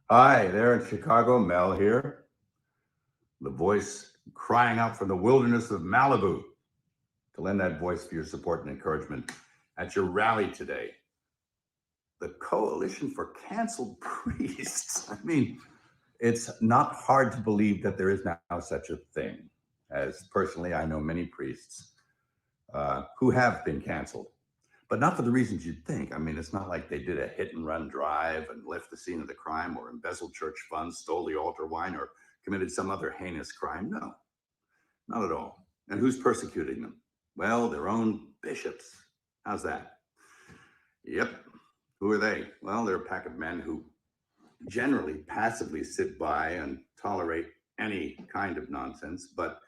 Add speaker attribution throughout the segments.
Speaker 1: Hi, there in Chicago, Mel here, the voice crying out from the wilderness of Malibu to lend that voice for your support and encouragement at your rally today. The Coalition for Canceled Priests. I mean, it's not hard to believe that there is now such a thing, as personally I know many priests who have been canceled. But not for the reasons you'd think. I mean, it's not like they did a hit and run drive and left the scene of the crime or embezzled church funds, stole the altar wine, or committed some other heinous crime. No, not at all. And who's persecuting them? Well, their own bishops. How's that? Yep. Who are they? Well, they're a pack of men who generally passively sit by and tolerate any kind of nonsense. But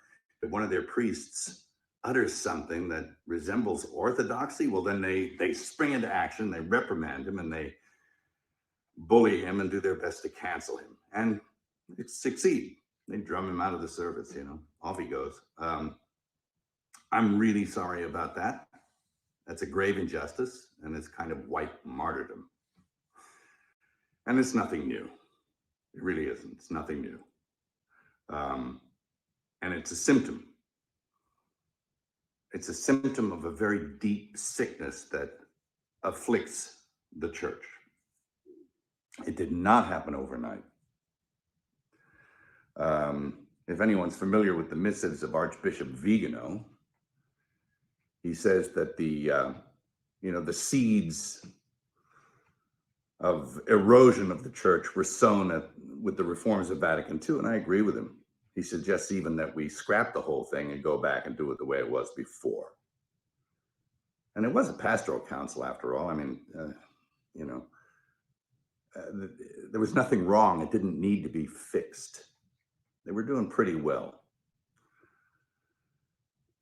Speaker 1: if one of their priests utters something that resembles orthodoxy, well, then they spring into action, they reprimand him, and they bully him and do their best to cancel him. And they succeed. They drum him out of the service, off he goes. I'm really sorry about that. That's a grave injustice, and it's kind of white martyrdom. And it's nothing new. It really isn't. It's nothing new. And it's a symptom. It's a symptom of a very deep sickness that afflicts the church. It did not happen overnight. If anyone's familiar with the missives of Archbishop Vigano, he says that the seeds of erosion of the church were sown with the reforms of Vatican II, and I agree with him. He suggests even that we scrap the whole thing and go back and do it the way it was before. And it was a pastoral council after all. I mean, there was nothing wrong. It didn't need to be fixed. They were doing pretty well.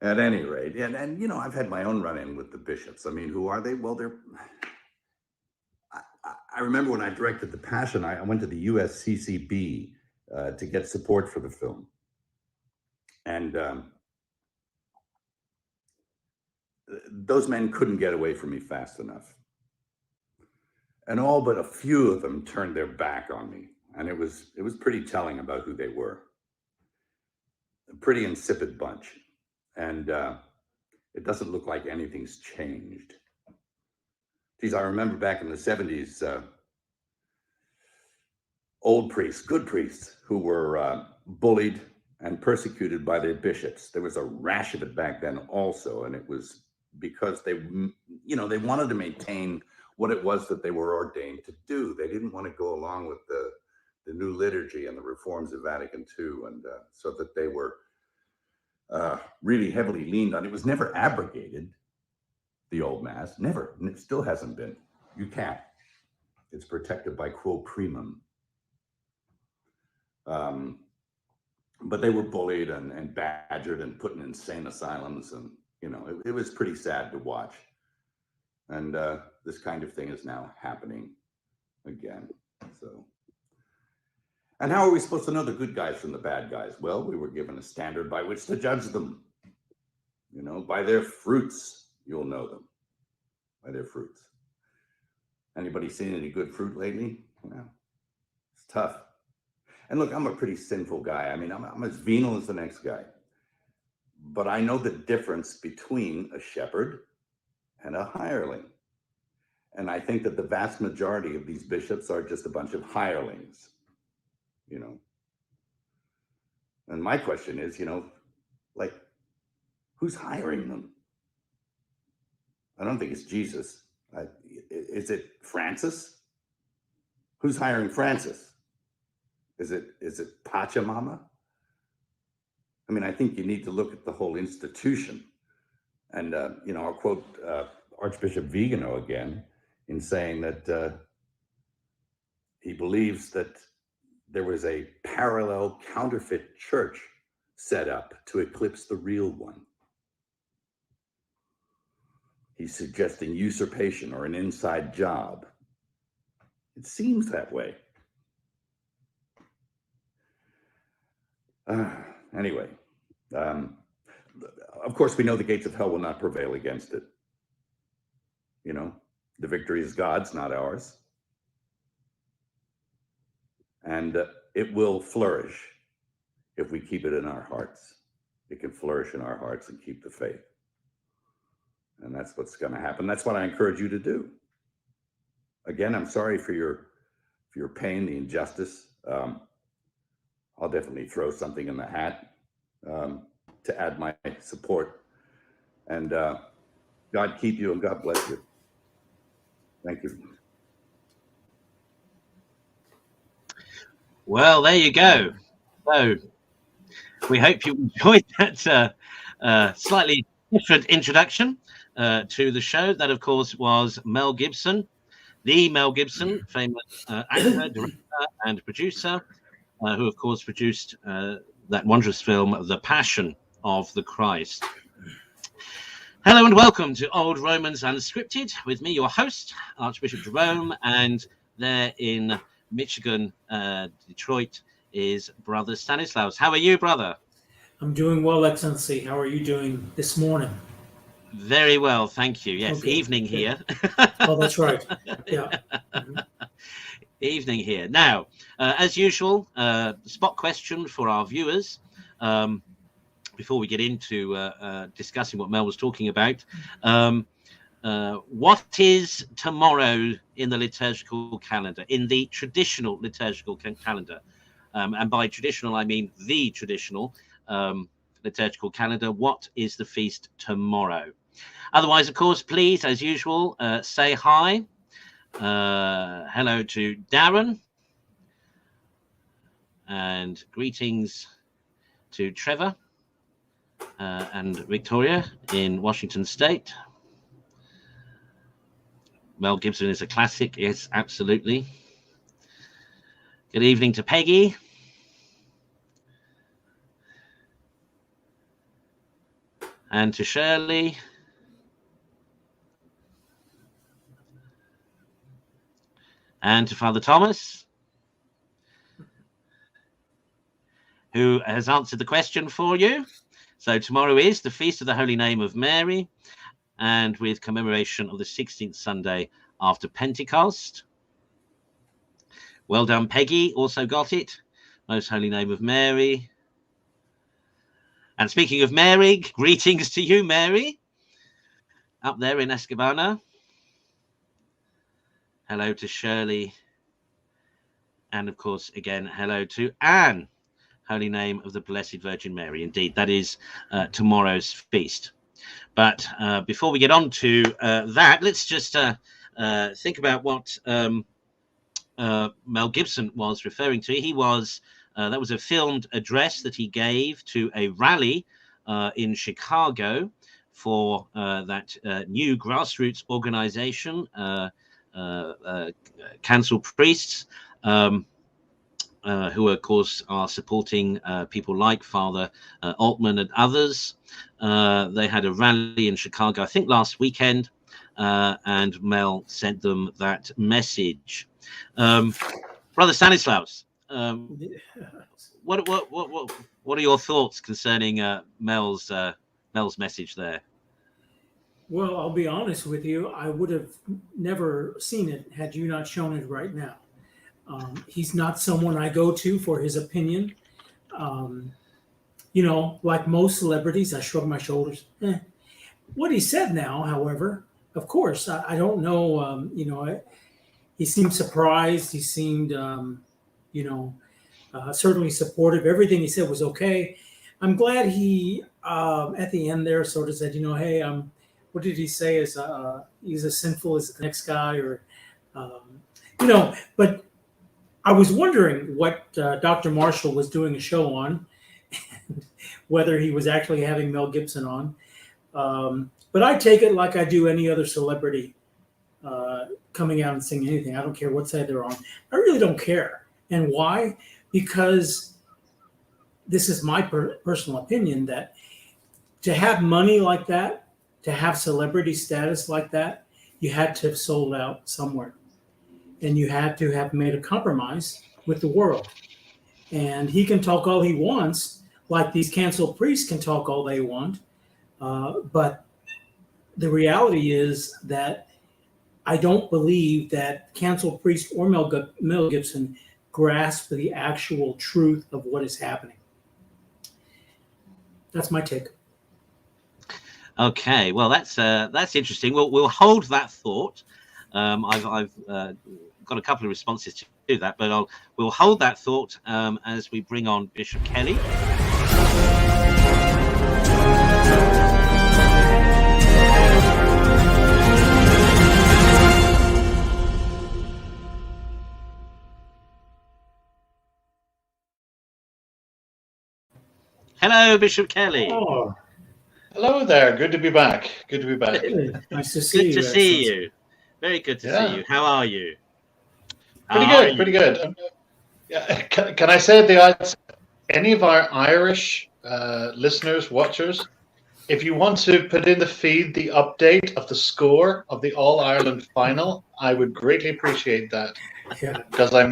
Speaker 1: At any rate, and I've had my own run-in with the bishops. I mean, who are they? Well, I remember when I directed The Passion, I went to the USCCB to get support for the film. And those men couldn't get away from me fast enough. And all but a few of them turned their back on me. And it was pretty telling about who they were. A pretty insipid bunch. And it doesn't look like anything's changed. Geez, I remember back in the 70s, old priests, good priests, who were bullied and persecuted by their bishops. There was a rash of it back then also, and it was because they wanted to maintain what it was that they were ordained to do. They didn't want to go along with the new liturgy and the reforms of Vatican II, and so that they were really heavily leaned on. It was never abrogated, the old Mass, never, and it still hasn't been. You can't. It's protected by quo primum. But they were bullied and badgered and put in insane asylums, and it was pretty sad to watch. And this kind of thing is now happening again. So, and how are we supposed to know the good guys from the bad guys? Well, we were given a standard by which to judge them. By their fruits, you'll know them. By their fruits. Anybody seen any good fruit lately? Well, it's tough. And look, I'm a pretty sinful guy. I mean, I'm as venal as the next guy. But I know the difference between a shepherd and a hireling. And I think that the vast majority of these bishops are just a bunch of hirelings, And my question is, who's hiring them? I don't think it's Jesus. Is it Francis? Who's hiring Francis? Is it Pachamama? I mean, I think you need to look at the whole institution. And, I'll quote Archbishop Vigano again in saying that he believes that there was a parallel counterfeit church set up to eclipse the real one. He's suggesting usurpation or an inside job. It seems that way. Anyway, of course, we know the gates of hell will not prevail against it. The victory is God's, not ours. And it will flourish if we keep it in our hearts. It can flourish in our hearts and keep the faith. And that's what's going to happen. That's what I encourage you to do. Again, I'm sorry for your pain, the injustice. I'll definitely throw something in the hat to add my support. And God keep you and God bless you. Thank you.
Speaker 2: Well, there you go. So we hope you enjoyed that slightly different introduction to the show. That, of course, was Mel Gibson, the Mel Gibson, famous actor, director, and producer, who, of course, produced that wondrous film, The Passion of the Christ. Hello and welcome to Old Romans Unscripted with me, your host, Archbishop Jerome, and there in Michigan, Detroit, is Brother Stanislaus. How are you, brother?
Speaker 3: I'm doing well, Excellency. How are you doing this morning?
Speaker 2: Very well, thank you. Yes, okay. Evening here.
Speaker 3: Oh, that's right. Yeah. Mm-hmm.
Speaker 2: Evening here. Now, as usual, spot question for our viewers. Before we get into discussing what Mel was talking about, what is tomorrow in the liturgical calendar, in the traditional liturgical calendar? And by traditional, I mean the traditional liturgical calendar. What is the feast tomorrow? Otherwise, of course, please, as usual, say hi. Hello to Darren. And greetings to Trevor. And Victoria in Washington State. Mel Gibson is a classic. Yes, absolutely. Good evening to Peggy. And to Shirley. And to Father Thomas, who has answered the question for you. So tomorrow is the Feast of the Holy Name of Mary, and with commemoration of the 16th Sunday after Pentecost. Well done, Peggy, also got it. Most Holy Name of Mary. And speaking of Mary, greetings to you, Mary, up there in Escobana. Hello to Shirley. And of course, again, hello to Anne. Holy Name of the Blessed Virgin Mary. Indeed, that is tomorrow's feast. But before we get on to that, let's just think about what Mel Gibson was referring to. He was that was a filmed address that he gave to a rally in Chicago for that new grassroots organization, Cancel Priests. who, of course, are supporting people like Father Altman and others. They had a rally in Chicago, I think, last weekend, and Mel sent them that message. Brother Stanislaus, what are your thoughts concerning Mel's message there?
Speaker 3: Well, I'll be honest with you. I would have never seen it had you not shown it right now. He's not someone I go to for his opinion. Like most celebrities, I shrug my shoulders. What he said now, however, of course, I don't know. He seemed surprised. He seemed, certainly supportive. Everything he said was okay. I'm glad he, at the end there, sort of said, hey, what did he say? He's as sinful as the next guy, or, But I was wondering what Dr. Marshall was doing a show on, whether he was actually having Mel Gibson on. But I take it like I do any other celebrity coming out and singing anything. I don't care what side they're on. I really don't care. And why? Because this is my personal opinion, that to have money like that, to have celebrity status like that, you had to have sold out somewhere. And you had to have made a compromise with the world. And he can talk all he wants, like these canceled priests can talk all they want. But the reality is that I don't believe that canceled priest or Mel Gibson grasp the actual truth of what is happening. That's my take.
Speaker 2: Okay, well, that's interesting. We'll hold that thought. I've got a couple of responses to that, but we'll hold that thought as we bring on Bishop Kelly. Hello, Bishop Kelly.
Speaker 3: Oh,
Speaker 4: hello there. Good to be back. Good to be back.
Speaker 3: Nice to see you.
Speaker 2: Good to see you. Very good to see you. How are you?
Speaker 4: Pretty good. Can I say at the outset, any of our Irish listeners, watchers, if you want to put in the feed the update of the score of the All-Ireland final, I would greatly appreciate that.
Speaker 3: Yeah.
Speaker 4: Because I'm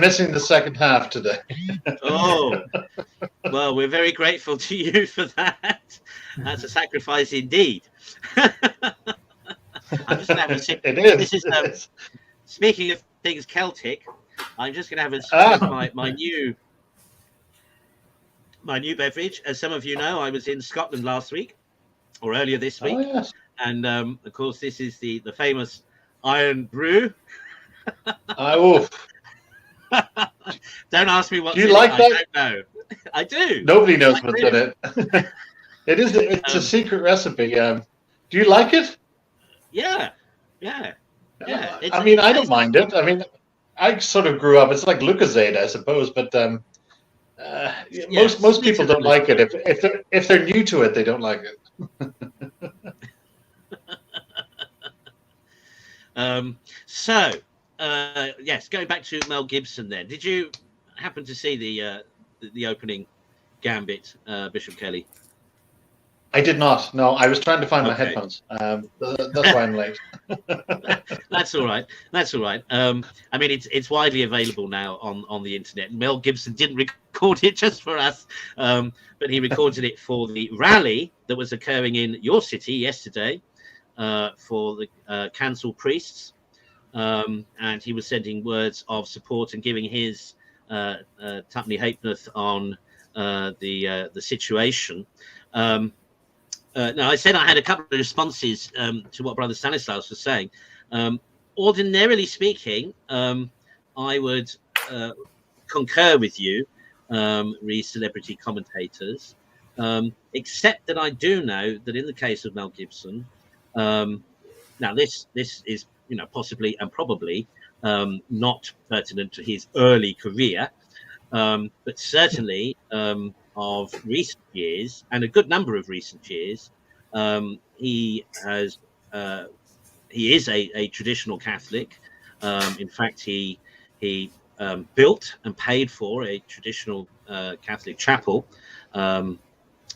Speaker 4: missing the second half today.
Speaker 2: Oh, well, we're very grateful to you for that. That's a sacrifice indeed. I'm just going to have a sip.
Speaker 4: It is.
Speaker 2: This is speaking of things Celtic. I'm just going to have a sip of my new beverage. As some of you know, I was in Scotland last week, or earlier this week,
Speaker 4: yes.
Speaker 2: and of course, this is the famous Iron Brew.
Speaker 4: Don't
Speaker 2: ask me what's
Speaker 4: Do you
Speaker 2: in
Speaker 4: like
Speaker 2: it.
Speaker 4: that?
Speaker 2: I don't know. I do.
Speaker 4: Nobody knows what's in it. It's a secret recipe. Do you like it?
Speaker 2: Yeah.
Speaker 4: I mean, I don't mind it. I mean, I sort of grew up. It's like Lucozade, I suppose, but most people don't like it. If they're new to it, they don't like it.
Speaker 2: Yes, going back to Mel Gibson. Then, did you happen to see the opening gambit, Bishop Kelly?
Speaker 4: I did not. No, I was trying to find my headphones. That's why I'm late.
Speaker 2: That's all right. I mean, it's widely available now on the internet. Mel Gibson didn't record it just for us, but he recorded it for the rally that was occurring in your city yesterday for the cancelled priests, and he was sending words of support and giving his Tuppenny Halfpenny on the situation. Now, I said I had a couple of responses to what Brother Stanislaus was saying. Ordinarily speaking, I would concur with you, re celebrity commentators, except that I do know that in the case of Mel Gibson, now this is possibly and probably not pertinent to his early career, but certainly of recent years, and a good number of recent years, he is a traditional Catholic. In fact, he built and paid for a traditional Catholic chapel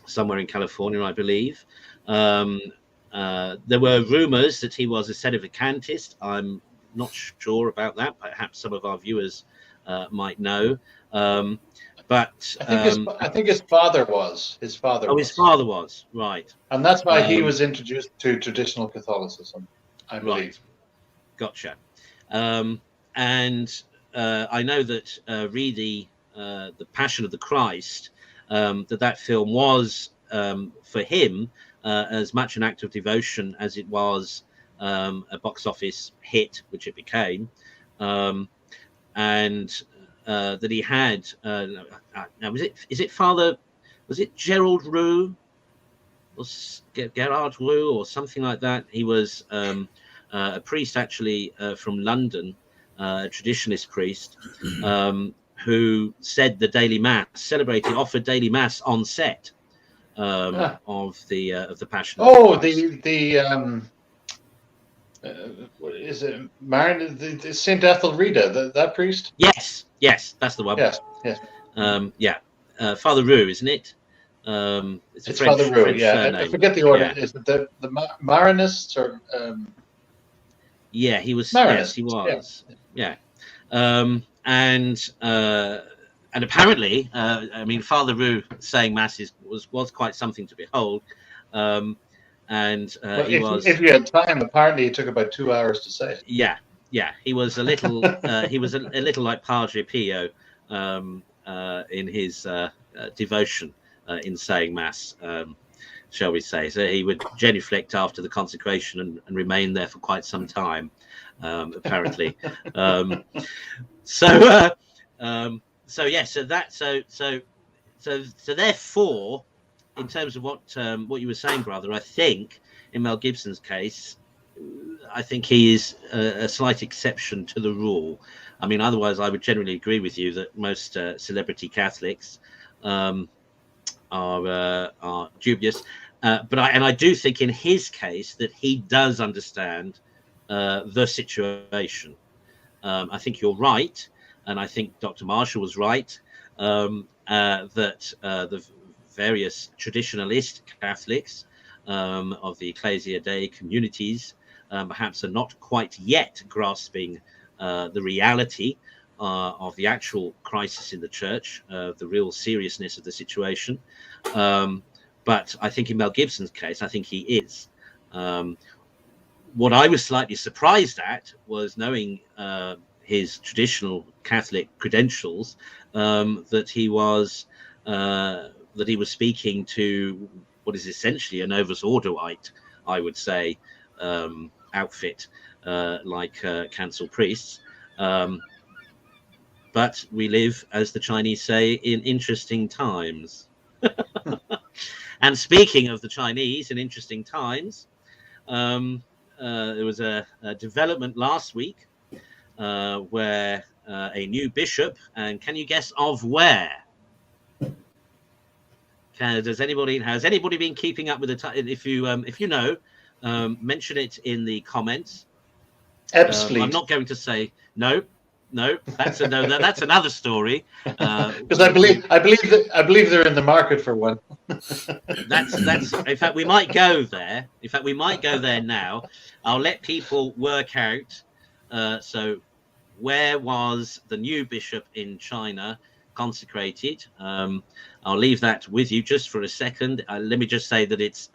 Speaker 2: somewhere in California, I believe. There were rumors that he was a sedevacantist. I'm not sure about that. Perhaps some of our viewers might know. But
Speaker 4: I think his father was. His father.
Speaker 2: His father was, right.
Speaker 4: And that's why he was introduced to traditional Catholicism, I believe.
Speaker 2: Right. Gotcha. And I know that the Passion of the Christ, that film was for him as much an act of devotion as it was a box office hit, which it became, and that he had. Now, is it Gerald Roux or Gerard Roux or something like that? He was a priest actually from London, a traditionalist priest, who said the daily mass, offered daily mass on set of the Passion.
Speaker 4: Oh, what is it? The Saint Ethelreda, that priest.
Speaker 2: Yes, that's the one.
Speaker 4: Yes.
Speaker 2: Father Roux, isn't it? It's French,
Speaker 4: Father Roux.
Speaker 2: French
Speaker 4: I forget the order.
Speaker 2: Yeah.
Speaker 4: Is it the Marinists or?
Speaker 2: Yeah, he was.
Speaker 4: Marinists,
Speaker 2: yes, he was. Yeah. And apparently, Father Roux saying masses was quite something to behold.
Speaker 4: If you had time, apparently it took about 2 hours to say it.
Speaker 2: Yeah, he was a little he was a little like Padre Pio in his devotion in saying mass, shall we say. So he would genuflect after the consecration and remain there for quite some time, apparently. So therefore, in terms of what you were saying, brother, I think in Mel Gibson's case, I think he is a slight exception to the rule. I mean, otherwise, I would generally agree with you that most celebrity Catholics are dubious. But I do think in his case that he does understand the situation. I think you're right, and I think Dr. Marshall was right that the various traditionalist Catholics of the Ecclesia Dei communities perhaps are not quite yet grasping the reality of the actual crisis in the church, the real seriousness of the situation. But I think in Mel Gibson's case, I think he is. What I was slightly surprised at was knowing his traditional Catholic credentials, that he was speaking to what is essentially a Novus Ordoite, I would say, outfit, like cancel priests. But we live, as the Chinese say, in interesting times. And speaking of the Chinese in interesting times, there was a development last week where a new bishop, and can you guess of where? Has anybody been keeping up with the time? If you know, mention it in the comments.
Speaker 4: Ebbsfleet.
Speaker 2: I'm not going to say no. That's another story.
Speaker 4: Because I believe they're in the market for one.
Speaker 2: That's. In fact, we might go there. Now. I'll let people work out. So, where was the new bishop in China consecrated? I'll leave that with you just for a second. Let me just say that it's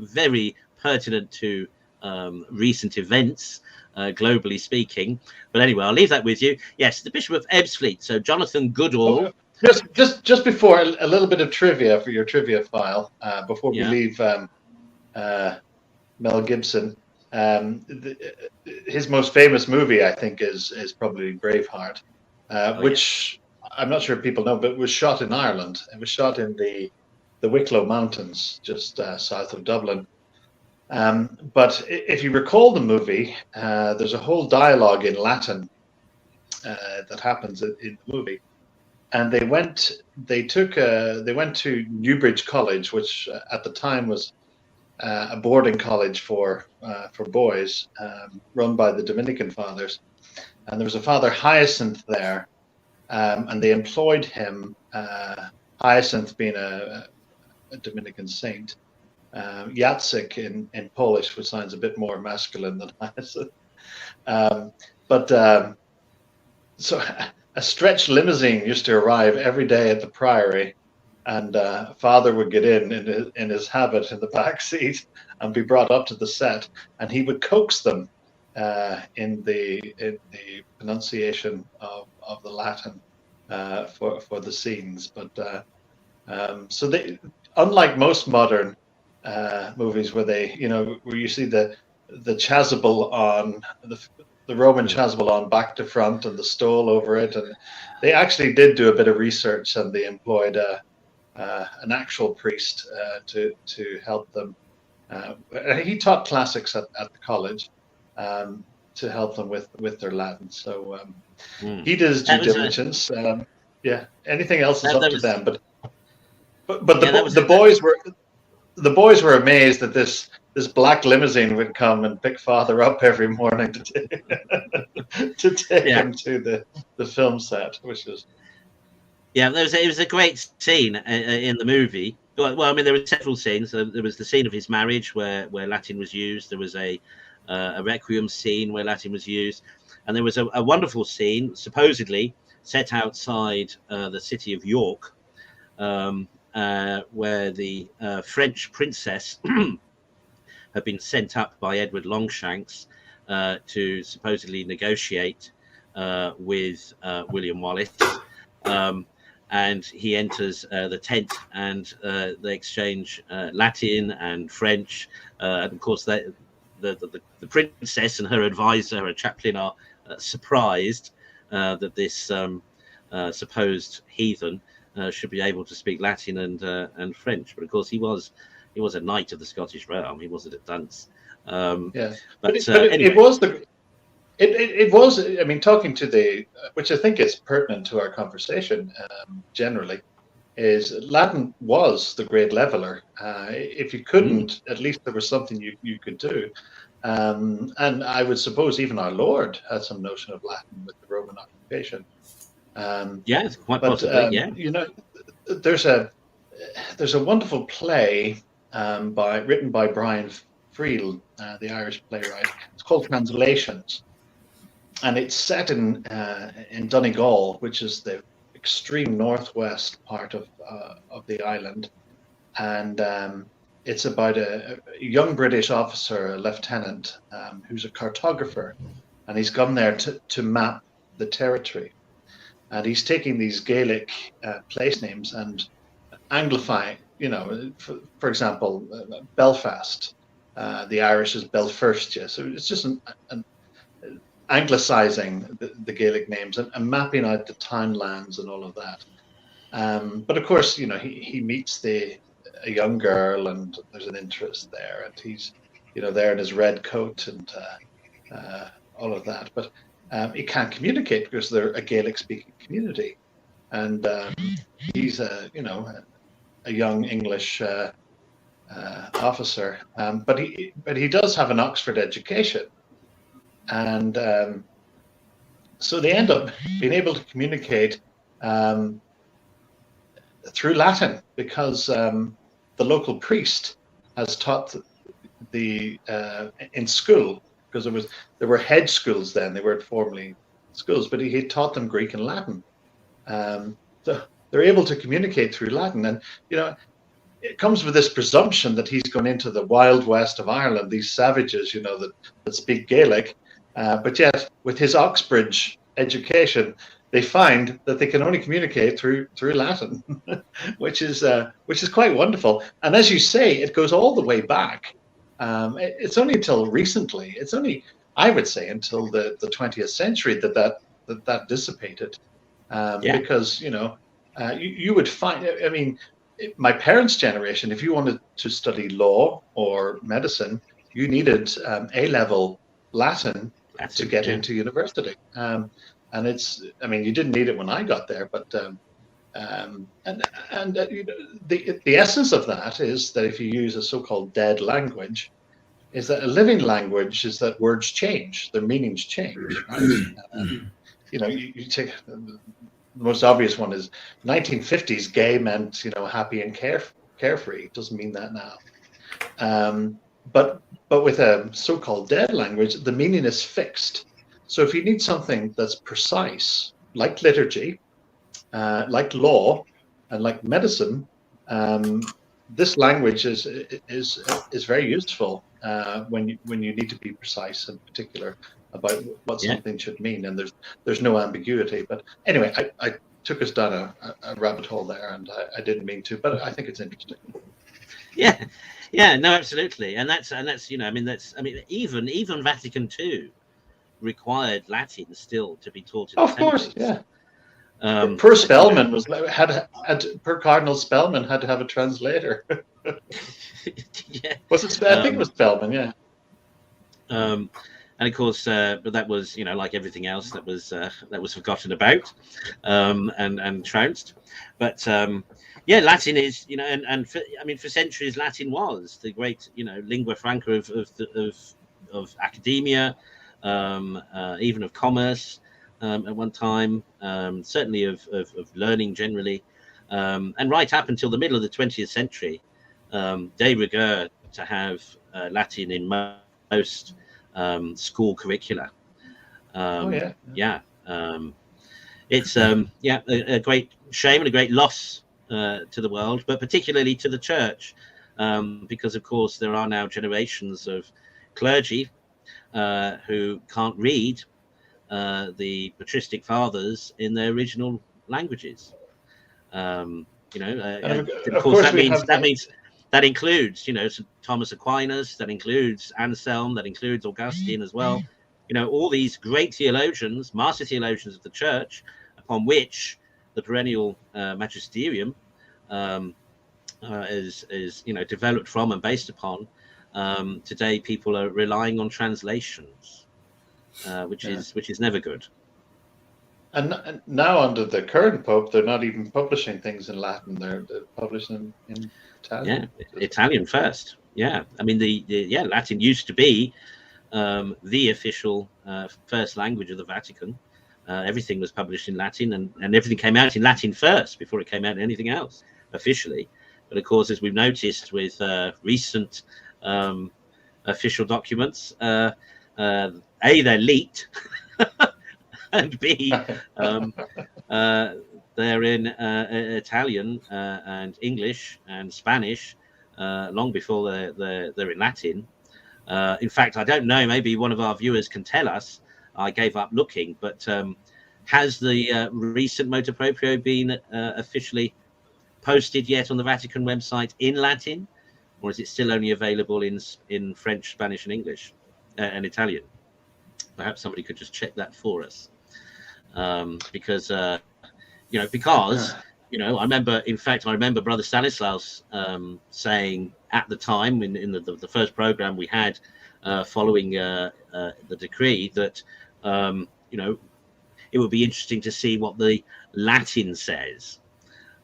Speaker 2: very pertinent to recent events, globally speaking. But anyway, I'll leave that with you. Yes, the Bishop of Ebbsfleet. So Jonathan Goodall.
Speaker 4: Just before a little bit of trivia for your trivia file before we leave Mel Gibson. His most famous movie, I think, is probably Braveheart, which I'm not sure if people know, but was shot in Ireland. It was shot in the Wicklow Mountains, just south of Dublin. But if you recall the movie, there's a whole dialogue in Latin that happens in the movie, and they went to Newbridge College, which at the time was a boarding college for boys, run by the Dominican fathers, and there was a Father Hyacinth there and they employed him, Hyacinth being a Dominican saint, Jacek in Polish, which sounds a bit more masculine than Hyacinth. So a stretched limousine used to arrive every day at the Priory, and Father would get in his habit in the back seat and be brought up to the set, and he would coax them in the pronunciation of the Latin for the scenes. But so they, unlike most modern movies where where you see the chasuble on the Roman chasuble on back to front and the stole over it, and they actually did do a bit of research, and they employed an actual priest to help them. He taught classics at the college to help them with their Latin. So he did his due diligence. Anything else is up to them. But the boys were amazed that this black limousine would come and pick Father up every morning to take him to the film set, which was.
Speaker 2: Yeah, it was a great scene in the movie. Well, I mean, there were several scenes. There was the scene of his marriage where Latin was used. There was a requiem scene where Latin was used, and there was a wonderful scene supposedly set outside the city of York, where the French princess had been sent up by Edward Longshanks to supposedly negotiate with William Wallace. And he enters the tent, and they exchange Latin and French. And of course, the princess and her advisor, her chaplain, are surprised that this supposed heathen should be able to speak Latin and French. But of course, he was a knight of the Scottish realm. He wasn't a dunce.
Speaker 4: Anyway. It was. I mean, talking to which I think is pertinent to our conversation generally, is Latin was the great leveler. If you couldn't, at least there was something you could do. And I would suppose even our Lord had some notion of Latin with the Roman occupation.
Speaker 2: Yes, quite possibly. Yeah.
Speaker 4: There's a wonderful play written by Brian Friel, the Irish playwright. It's called Translations. And it's set in Donegal, which is the extreme northwest part of the island, and it's about a young British officer, a lieutenant, who's a cartographer, and he's come there to map the territory, and he's taking these Gaelic place names and anglifying. For example, Belfast, the Irish is Belfirstia, so it's just an anglicizing the Gaelic names and mapping out the townlands and all of that. But of course, he meets a young girl, and there's an interest there, and he's, there in his red coat and all of that. But he can't communicate because they're a Gaelic-speaking community, and he's a young English officer, but he does have an Oxford education. And so they end up being able to communicate through Latin, because the local priest has taught in school, because there were hedge schools then, they weren't formally schools, but he taught them Greek and Latin. So they're able to communicate through Latin, and it comes with this presumption that he's gone into the wild west of Ireland, these savages, that speak Gaelic. But yet, with his Oxbridge education, they find that they can only communicate through Latin, which is quite wonderful. And as you say, it goes all the way back. It's only until recently. It's only, I would say, until the 20th century that dissipated. Because you would find. I mean, my parents' generation, if you wanted to study law or medicine, you needed A-level Latin to get into university, and you didn't need it when I got there, but the essence of that is that if you use a so-called dead language, is that a living language is that words change, their meanings change. Right? You take the most obvious one is 1950s gay meant, happy and carefree. It doesn't mean that now. But with a so-called dead language, the meaning is fixed. So if you need something that's precise, like liturgy, like law, and like medicine, this language is very useful when you need to be precise and particular about what something should mean, and there's no ambiguity. But anyway, I took us down a rabbit hole there, and I didn't mean to, but I think it's interesting.
Speaker 2: Yeah, no, absolutely, and that's even Vatican II required Latin still to be taught in
Speaker 4: of
Speaker 2: temples.
Speaker 4: Course, yeah. Per Spellman per Cardinal Spellman had to have a translator.
Speaker 2: Yeah,
Speaker 4: was it? I think it was Spellman, yeah.
Speaker 2: And of course, but that was, like everything else, that was forgotten about and trounced. But Latin is, for centuries, Latin was the great, lingua franca of academia, even of commerce at one time, certainly of learning generally, and right up until the middle of the 20th century, de rigueur to have Latin in most school curricula. It's a great shame and a great loss to the world, but particularly to the church, because of course there are now generations of clergy who can't read the patristic fathers in their original languages. Of course that includes, St. Thomas Aquinas, that includes Anselm, that includes Augustine as well. All these great theologians, master theologians of the church, upon which the perennial magisterium is developed from and based upon. Today, people are relying on translations, which is never good.
Speaker 4: And now under the current pope, they're not even publishing things in Latin; they're publishing in Italian.
Speaker 2: Yeah, Italian first. Yeah, I mean Latin used to be the official first language of the Vatican. Everything was published in Latin, and everything came out in Latin first before it came out in anything else officially. But of course, as we've noticed with recent official documents, A, they're leaked, and B, they're in Italian and English and Spanish long before they're in Latin. In fact, I don't know, maybe one of our viewers can tell us. I gave up looking, but has the recent motu proprio been officially posted yet on the Vatican website in Latin, or is it still only available in French, Spanish, and English and Italian? Perhaps somebody could just check that for us, because I remember Brother Stanislaus saying at the time in the first program we had following the decree that it would be interesting to see what the Latin says,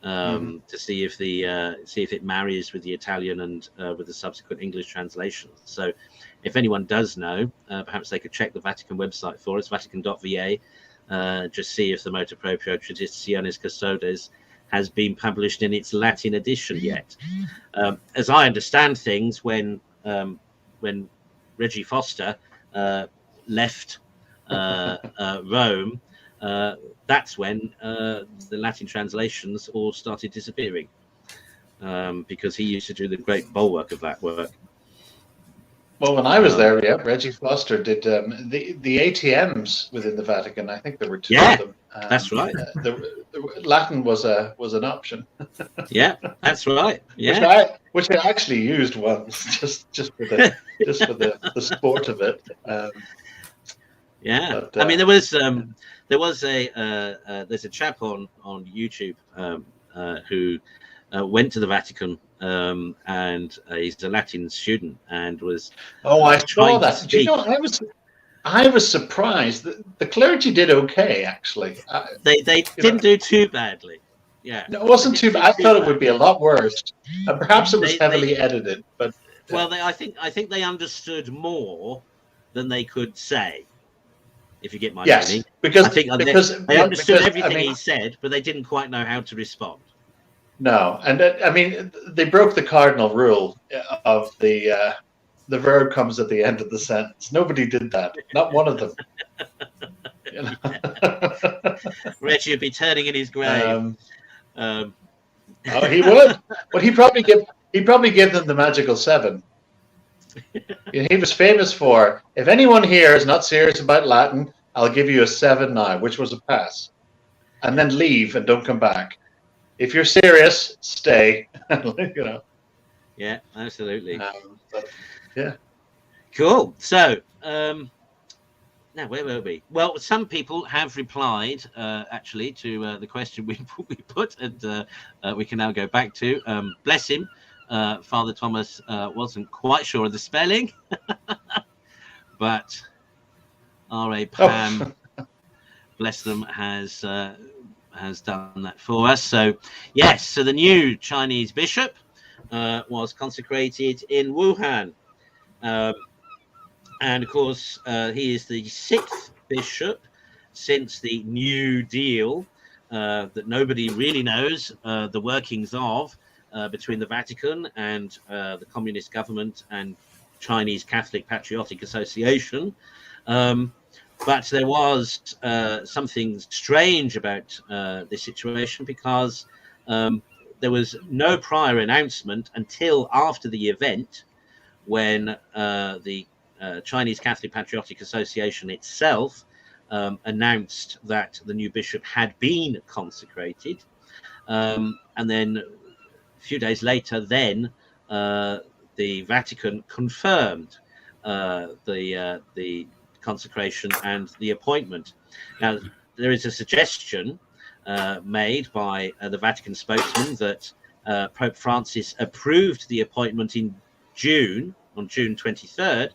Speaker 2: to see if it marries with the Italian and with the subsequent English translations. So if anyone does know, perhaps they could check the Vatican website for us, vatican.va, just see if the Motu Proprio Traditionis Custodes has been published in its Latin edition yet. As I understand things, when Reggie Foster left Rome, that's when the Latin translations all started disappearing, because he used to do the great bulwark of that work.
Speaker 4: Well, when I was there, Reggie Foster did the ATMs within the Vatican. I think there were two of them.
Speaker 2: That's right.
Speaker 4: The Latin was an option.
Speaker 2: Yeah, that's right. Yeah,
Speaker 4: which I actually used once, just for the sport of it.
Speaker 2: But, I mean, there's a chap on YouTube who went to the Vatican, and he's a Latin student and was. Oh, I saw that.
Speaker 4: Do you know, I was surprised that the clergy did okay. Actually,
Speaker 2: they didn't do too badly. Yeah,
Speaker 4: no, it wasn't too bad. I thought it would be a lot worse, and perhaps it was heavily edited. But
Speaker 2: I think they understood more than they could say. if you get my
Speaker 4: Yes,
Speaker 2: meaning.
Speaker 4: because
Speaker 2: I think they understood everything he said, but they didn't quite know how to respond.
Speaker 4: No, and I mean, they broke the cardinal rule of the verb comes at the end of the sentence. Nobody did that. Not one of them. You know?
Speaker 2: Reggie would be turning in his grave.
Speaker 4: Oh, he would. But he probably give them the magical 7. He was famous for, if anyone here is not serious about Latin, I'll give you a 7 now, which was a pass, and then leave and don't come back. If you're serious, stay. You know.
Speaker 2: Yeah, absolutely.
Speaker 4: But, yeah.
Speaker 2: Cool. So, now where were we? Well, some people have replied actually to the question we put, and we can now go back to. Bless him, Father Thomas wasn't quite sure of the spelling, but R.A. Pam, bless them, has done that for us. So, yes, so the new Chinese bishop was consecrated in Wuhan. And of course, he is the 6th bishop since the New Deal that nobody really knows the workings of between the Vatican and the communist government and Chinese Catholic Patriotic Association. But there was something strange about this situation, because there was no prior announcement until after the event, when the Chinese Catholic Patriotic Association itself announced that the new bishop had been consecrated. And then a few days later, then the Vatican confirmed the consecration and the appointment. Now, there is a suggestion made by the Vatican spokesman that Pope Francis approved the appointment on June 23rd,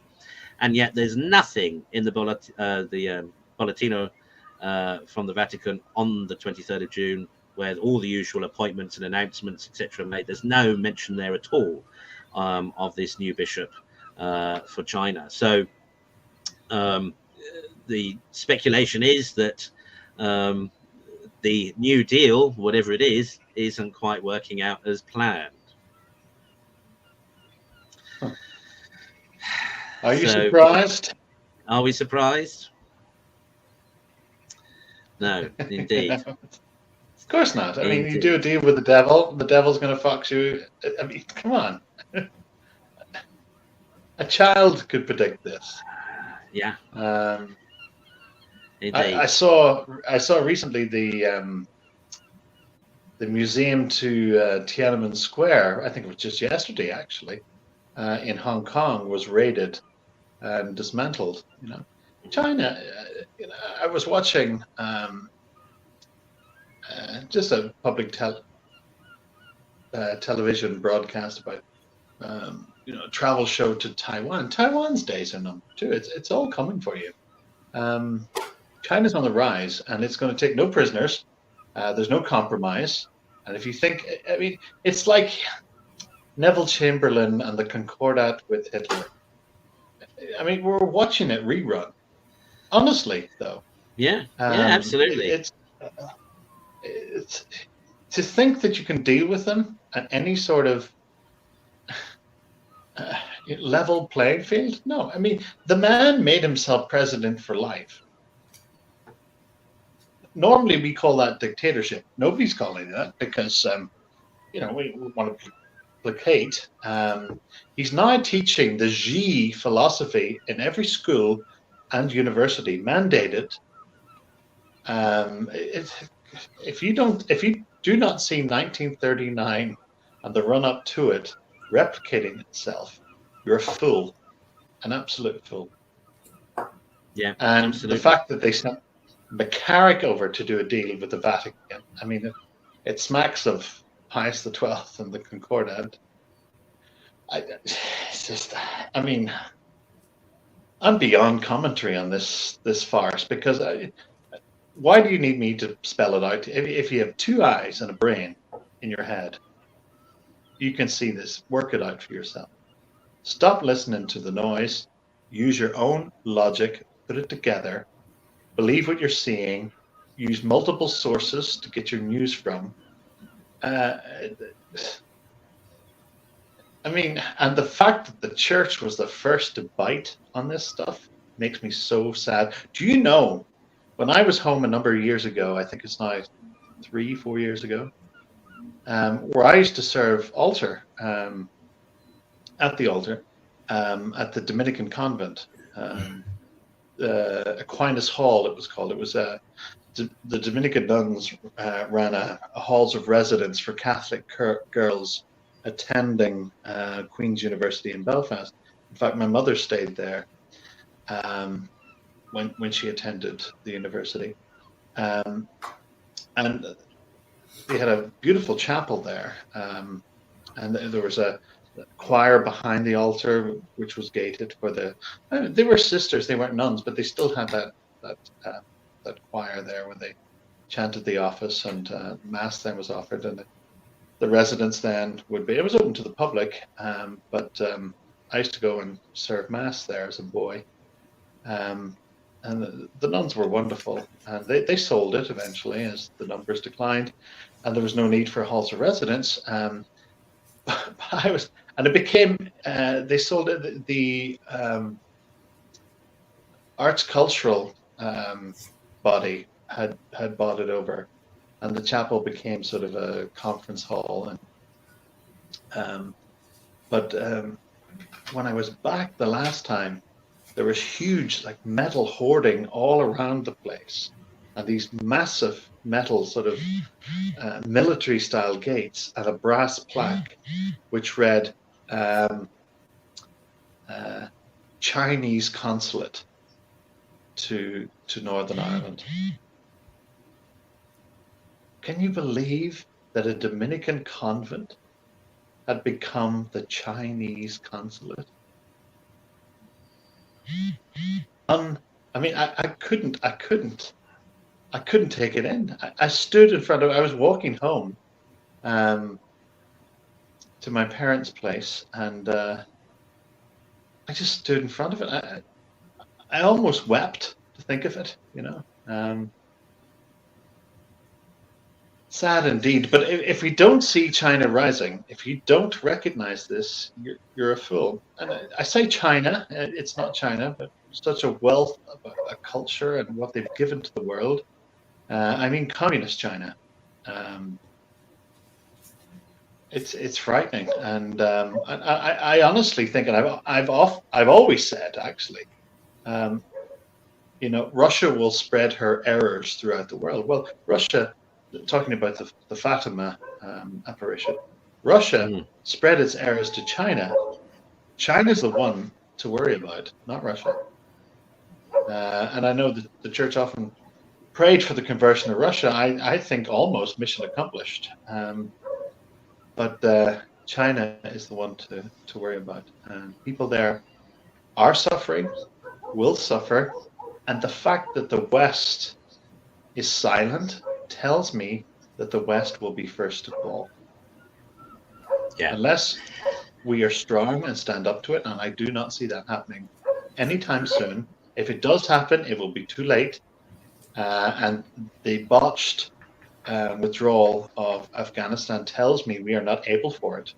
Speaker 2: and yet there's nothing in the Bollettino from the Vatican on the 23rd of June where all the usual appointments and announcements, etc., made. There's no mention there at all of this new bishop for China. So the speculation is that the New Deal, whatever it is, isn't quite working out as planned.
Speaker 4: Are you surprised?
Speaker 2: Are we surprised? No, indeed.
Speaker 4: Of course not. I mean, you do a deal with the devil's going to fox you. I mean, come on. A child could predict this.
Speaker 2: Yeah.
Speaker 4: I saw recently the museum to Tiananmen Square. I think it was just yesterday, actually, in Hong Kong, was raided and dismantled. You know, China. You know, I was watching just a public television broadcast about travel show to Taiwan. Taiwan's days are numbered too. It's all coming for you. China's on the rise, and it's going to take no prisoners. There's no compromise. And if you think, I mean, it's like Neville Chamberlain and the Concordat with Hitler. I mean, we're watching it rerun. Honestly, though.
Speaker 2: Yeah, absolutely.
Speaker 4: It's to think that you can deal with them at any sort of level playing field. No, I mean, the man made himself president for life. Normally, we call that dictatorship. Nobody's calling it that because, we want to placate. He's now teaching the Xi philosophy in every school and university, mandated. If you do not see 1939 and the run-up to it replicating itself, you're a fool, an absolute fool.
Speaker 2: Yeah,
Speaker 4: and
Speaker 2: absolutely.
Speaker 4: The fact that they sent McCarrick over to do a deal with the Vatican, I mean, it smacks of Pius XII and the Concordat. I'm beyond commentary on this farce, because why do you need me to spell it out? If you have 2 eyes and a brain in your head, you can see this. Work it out for yourself. Stop listening to the noise. Use your own logic. Put it together. believe what you're seeing, use multiple sources to get your news from. I mean, and the fact that the church was the first to bite on this stuff makes me so sad. Do you know, when I was home a number of years ago, I think it's now 3-4 years ago, where I used to serve altar at the altar at the Dominican convent, Aquinas Hall, it was called. It was the Dominican nuns ran a halls of residence for Catholic girls attending Queen's University in Belfast. In fact, my mother stayed there when she attended the university, and they had a beautiful chapel there, and there was a choir behind the altar, which was gated for the. They were sisters; they weren't nuns, but they still had that choir there when they chanted the office, and mass then was offered, and the residents then would be. It was open to the public, but I used to go and serve mass there as a boy, and the nuns were wonderful, and they sold it eventually as the numbers declined, and there was no need for halls of residence. But I was, and it became. They sold it. The arts cultural body had bought it over, and the chapel became sort of a conference hall. And but when I was back the last time, there was huge like metal hoarding all around the place, and these massive metal sort of military style gates and a brass plaque which read Chinese consulate to Northern Ireland. Can you believe that a Dominican convent had become the Chinese consulate? I mean, I couldn't take it in. I stood in front of. I was walking home to my parents' place, and I just stood in front of it. I almost wept to think of it. You know, sad indeed. But if we don't see China rising, if you don't recognize this, you're a fool. And I say China. It's not China, but such a wealth of a culture and what they've given to the world. I mean, communist China. It's frightening, and I honestly think, and I've always said actually, you know, Russia will spread her errors throughout the world. Well, Russia, talking about the Fatima apparition, Russia spread its errors to China. China's the one to worry about, not Russia. And I know that the church often prayed for the conversion of Russia. I think almost mission accomplished. But China is the one to worry about. People there are suffering, will suffer, and the fact that the West is silent tells me that the West will be first to fall.
Speaker 2: Yeah.
Speaker 4: Unless we are strong and stand up to it, and I do not see that happening anytime soon. If it does happen, it will be too late. And the botched withdrawal of Afghanistan tells me we are not able for it.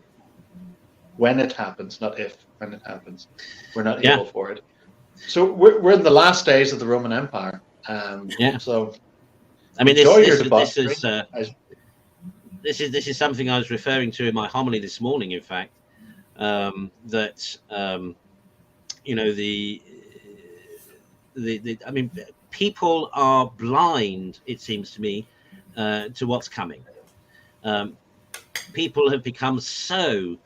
Speaker 4: When it happens, not if, when it happens, we're not able for it. So we're in the last days of the Roman Empire. So
Speaker 2: I mean,
Speaker 4: this
Speaker 2: is something I was referring to in my homily this morning. In fact, that you know the I mean, people are blind, it seems to me, to what's coming. People have become so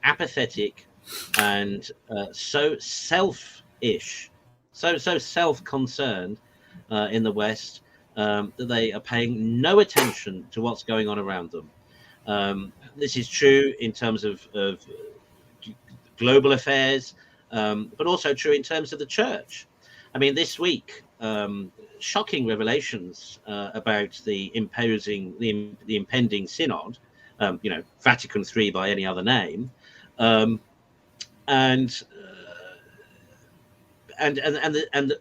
Speaker 2: apathetic and so selfish, so self-concerned in the West that they are paying no attention to what's going on around them. This is true in terms of global affairs, but also true in terms of the church. I mean, this week, shocking revelations about the impending synod, you know, Vatican III by any other name, and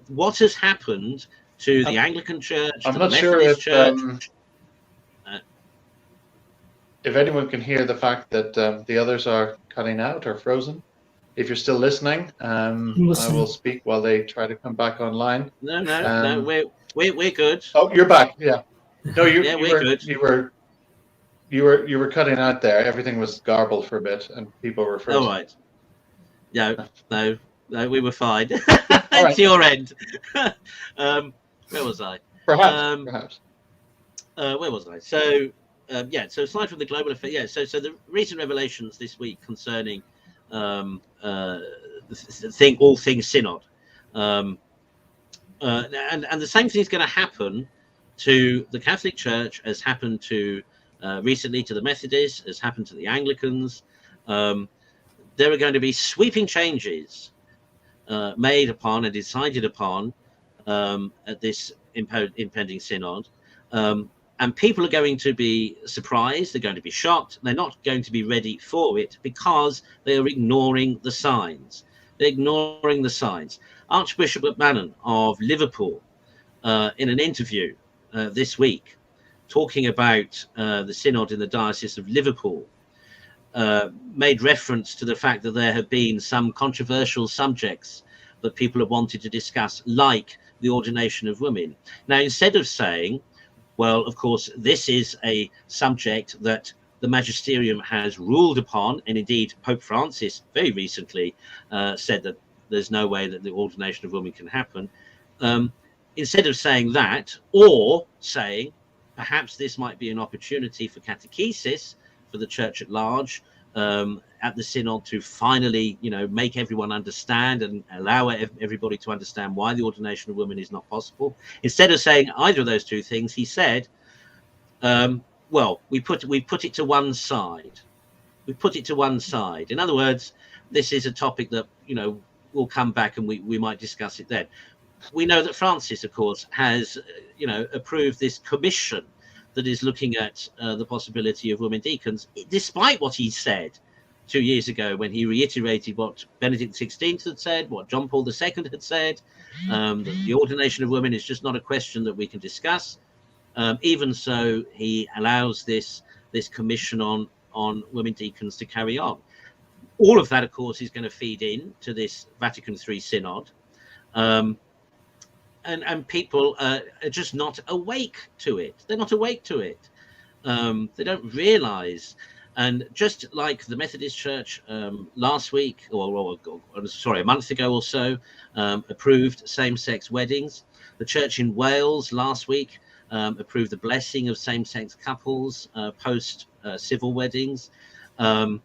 Speaker 2: what has happened to the Anglican Church,
Speaker 4: I'm
Speaker 2: to the
Speaker 4: not sure
Speaker 2: Methodist Church.
Speaker 4: If anyone can hear the fact that the others are cutting out or frozen. If you're still listening, I will speak while they try to come back online.
Speaker 2: No, we're good.
Speaker 4: Oh, you're back. Yeah. No,
Speaker 2: we're good.
Speaker 4: You were cutting out there. Everything was garbled for a bit, and people were frozen.
Speaker 2: All right. No, we were fine.
Speaker 4: Right.
Speaker 2: To your end. Where was I?
Speaker 4: Perhaps.
Speaker 2: Where was I? So, so aside from the global affair, so the recent revelations this week concerning all things synod, and the same thing is going to happen to the Catholic Church as happened to recently to the Methodists, as happened to the Anglicans. There are going to be sweeping changes made upon and decided upon at this impending synod. And people are going to be surprised, they're going to be shocked, they're not going to be ready for it because they are ignoring the signs. They're ignoring the signs. Archbishop McMahon of Liverpool, in an interview this week, talking about the synod in the Diocese of Liverpool, made reference to the fact that there have been some controversial subjects that people have wanted to discuss, like the ordination of women. Now, instead of saying, well, of course, this is a subject that the magisterium has ruled upon, and indeed Pope Francis very recently said that there's no way that the ordination of women can happen. Instead of saying that, or saying perhaps this might be an opportunity for catechesis for the church at large at the synod to finally, make everyone understand and allow everybody to understand why the ordination of women is not possible. Instead of saying either of those two things, he said, well, we put it to one side. We put it to one side. In other words, this is a topic that, we'll come back and we might discuss it then. We know that Francis, of course, has, approved this commission that is looking at the possibility of women deacons, despite what he said 2 years ago when he reiterated what Benedict XVI had said, what John Paul II had said, that the ordination of women is just not a question that we can discuss. Even so, he allows this commission on women deacons to carry on. All of that, of course, is going to feed in to this Vatican III synod. And people are just not awake to it. They're not awake to it. They don't realize. And just like the Methodist Church last week, or a month ago or so, approved same-sex weddings. The church in Wales last week approved the blessing of same-sex couples post-civil weddings. The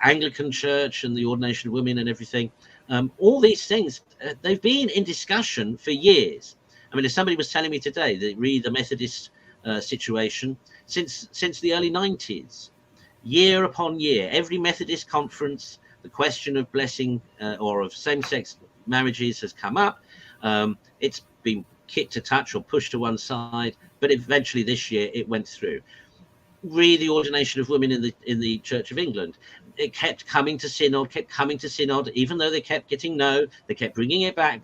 Speaker 2: Anglican Church and the ordination of women and everything. All these things, they've been in discussion for years. I mean, as somebody was telling me today, they read the Methodist situation since the early 90s, year upon year, every Methodist conference, the question of blessing or of same-sex marriages has come up. It's been kicked a touch or pushed to one side, but eventually this year it went through. Read the ordination of women in the Church of England. It kept coming to synod, even though they kept getting no, they kept bringing it back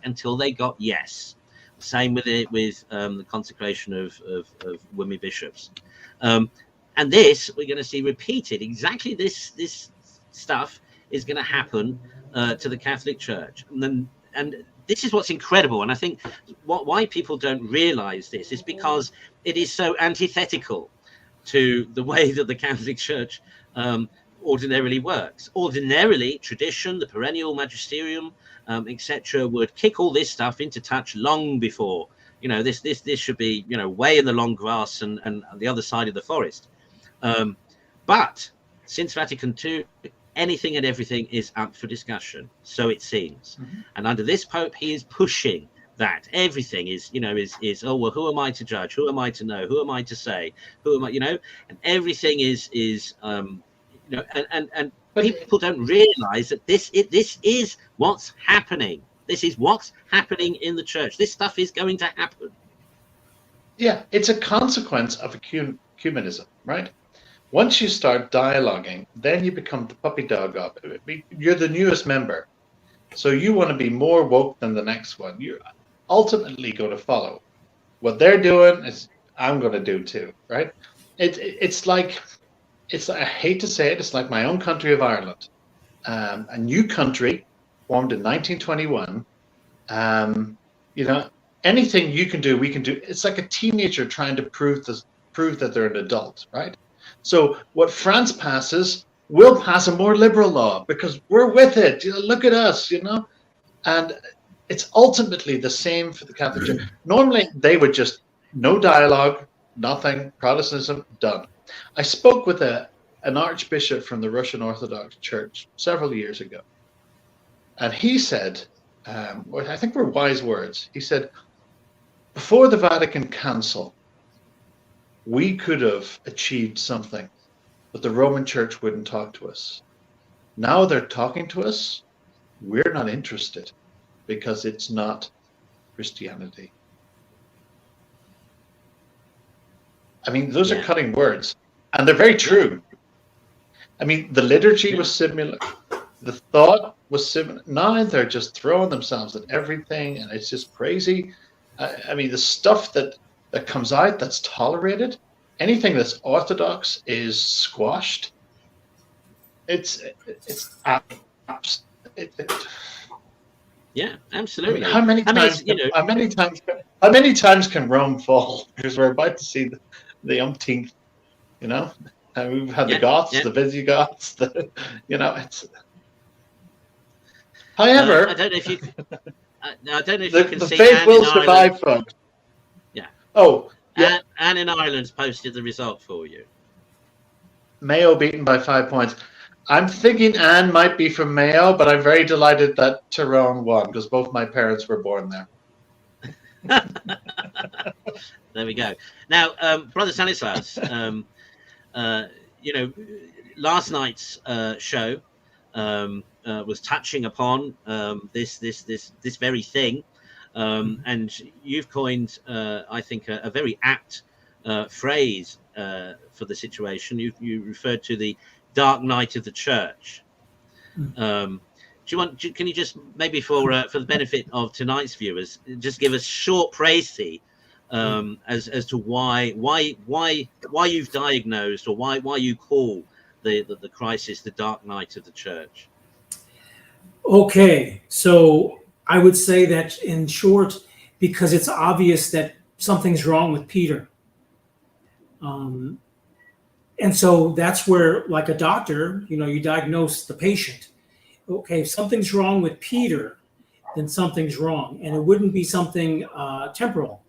Speaker 2: until they got yes. Same with the consecration of women bishops. And this, we're going to see repeated. Exactly this stuff is going to happen to the Catholic Church. And this is what's incredible. And I think why people don't realize this is because it is so antithetical to the way that the Catholic Church ordinarily works. Ordinarily, tradition, the perennial magisterium, etc., would kick all this stuff into touch long before. This should be way in the long grass and the other side of the forest. But since Vatican II, anything and everything is up for discussion, so it seems. Mm-hmm. And under this Pope, he is pushing that everything is oh well, who am I to judge? Who am I to know? Who am I to say? Who am I? And everything is and people don't realize that this is what's happening. This is what's happening in the church. This stuff is going to happen.
Speaker 4: Yeah, it's a consequence of ecumenism, right? Once you start dialoguing, then you become the puppy dog of it. You're the newest member. So you want to be more woke than the next one. You're ultimately going to follow what they're doing. Is I'm going to do too, right? It's like I hate to say it. It's like my own country of Ireland, a new country formed in 1921. You know, anything you can do, we can do. It's like a teenager trying to prove that they're an adult, right? So what France passes, we'll pass a more liberal law because we're with it. You know, look at us, you know, and it's ultimately the same for the Catholic Church. Normally, they would just no dialogue, nothing, Protestantism done. I spoke with an archbishop from the Russian Orthodox Church several years ago, and he said, I think were wise words. He said, before the Vatican Council, we could have achieved something, but the Roman Church wouldn't talk to us. Now they're talking to us. We're not interested because it's not Christianity. I mean, those are cutting words, and they're very true. I mean, the liturgy was similar. The thought was similar. Now they're just throwing themselves at everything, and it's just crazy. I mean, the stuff that comes out that's tolerated, anything that's orthodox is squashed.
Speaker 2: Yeah, absolutely.
Speaker 4: I mean, how many times can Rome fall? Because we're about to see the umpteenth. You know, and we've had the Goths, the Visigoths. It's. However,
Speaker 2: I don't know if you. I don't know if you can
Speaker 4: the
Speaker 2: see.
Speaker 4: faith will survive, folks.
Speaker 2: Yeah.
Speaker 4: Oh, yeah.
Speaker 2: Anne in Ireland's posted the result for you.
Speaker 4: Mayo beaten by 5 points. I'm thinking Anne might be from Mayo, but I'm very delighted that Tyrone won because both my parents were born there.
Speaker 2: There we go. Now, Brother Stanislaus, last night's show was touching upon this very thing, and you've coined, I think, a very apt phrase for the situation. You referred to the dark night of the church. Can you just maybe for the benefit of tonight's viewers, just give us short précis as to why you've diagnosed or why you call the crisis the dark night of the church?
Speaker 3: Okay, so I would say that in short, because it's obvious that something's wrong with Peter. And so that's where, like a doctor, you diagnose the patient. Okay, if something's wrong with Peter, then something's wrong. And it wouldn't be something temporal,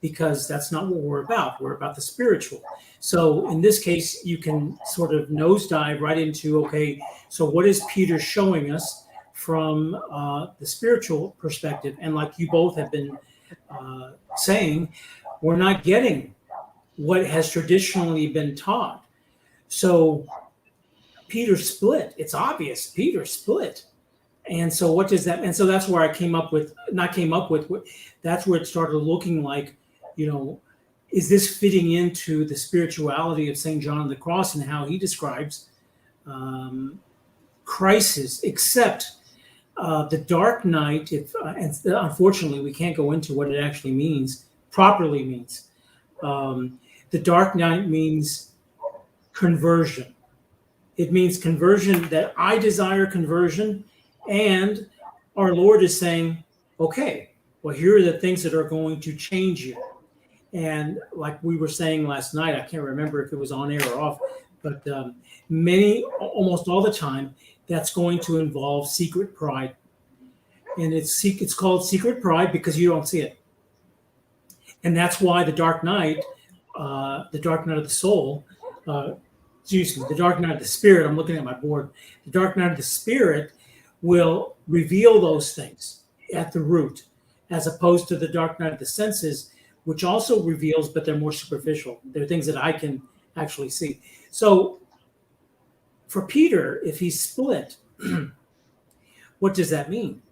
Speaker 3: because that's not what we're about. We're about the spiritual. So in this case, you can sort of nosedive right into, okay, so what is Peter showing us from the spiritual perspective? And like you both have been saying, we're not getting what has traditionally been taught. So Peter split. It's obvious. Peter split. And so what does that mean? And so that's where I that's where it started looking like, is this fitting into the spirituality of St. John of the Cross and how he describes crisis, except the dark night, and unfortunately we can't go into what it actually properly means. The dark night means conversion. It means conversion, that I desire conversion, and our Lord is saying, okay, well, here are the things that are going to change you. And like we were saying last night, I can't remember if it was on air or off, but almost all the time, that's going to involve secret pride. And it's called secret pride because you don't see it. And that's why the dark night of the soul, the dark night of the spirit, I'm looking at my board, the dark night of the spirit will reveal those things at the root, as opposed to the dark night of the senses, which also reveals, but they're more superficial. They're things that I can actually see. So for Peter, if he's split, what does that mean?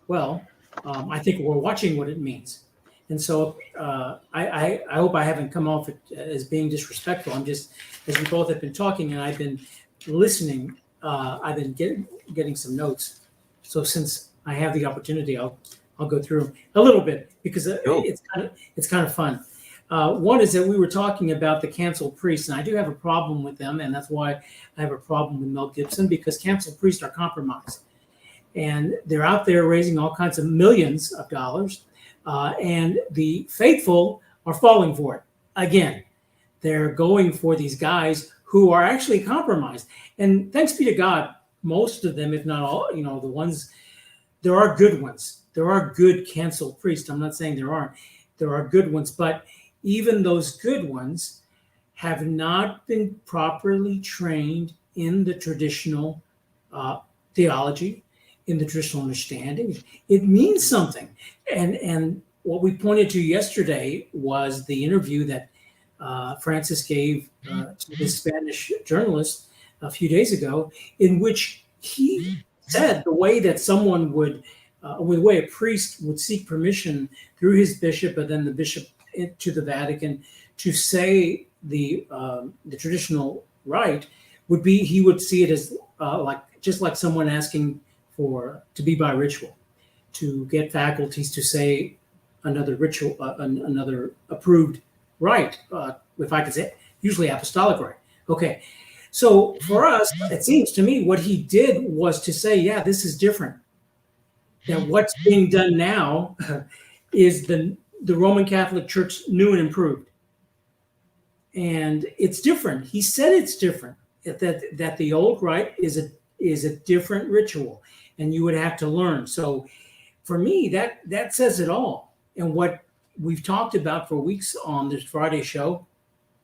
Speaker 3: Well, I think we're watching what it means. And so I hope I haven't come off as being disrespectful. I'm just, as we both have been talking and I've been listening, I've been getting some notes. So since I have the opportunity, I'll go through them a little bit because
Speaker 2: Cool.
Speaker 3: it's kind of fun. One is that we were talking about the canceled priests, and I do have a problem with them, and that's why I have a problem with Mel Gibson, because canceled priests are compromised, and they're out there raising all kinds of millions of dollars, and the faithful are falling for it. Again, they're going for these guys who are actually compromised, and thanks be to God, most of them, if not all, the ones, there are good ones. There are good canceled priests. I'm not saying there aren't. There are good ones, but even those good ones have not been properly trained in the traditional theology, in the traditional understanding. It means something. And what we pointed to yesterday was the interview that Francis gave to this Spanish journalist a few days ago, in which he said the way that someone would, the way a priest would seek permission through his bishop, and then the bishop to the Vatican to say the traditional rite would be, he would see it as just like someone asking to be by ritual, to get faculties to say another ritual, another approved rite, if I could say, usually apostolic rite. Okay, so for us, it seems to me what he did was to say, yeah, this is different. That what's being done now is the Roman Catholic Church new and improved. And it's different. He said it's different, that the old rite is a different ritual, and you would have to learn. So for me, that says it all. And what we've talked about for weeks on this Friday show,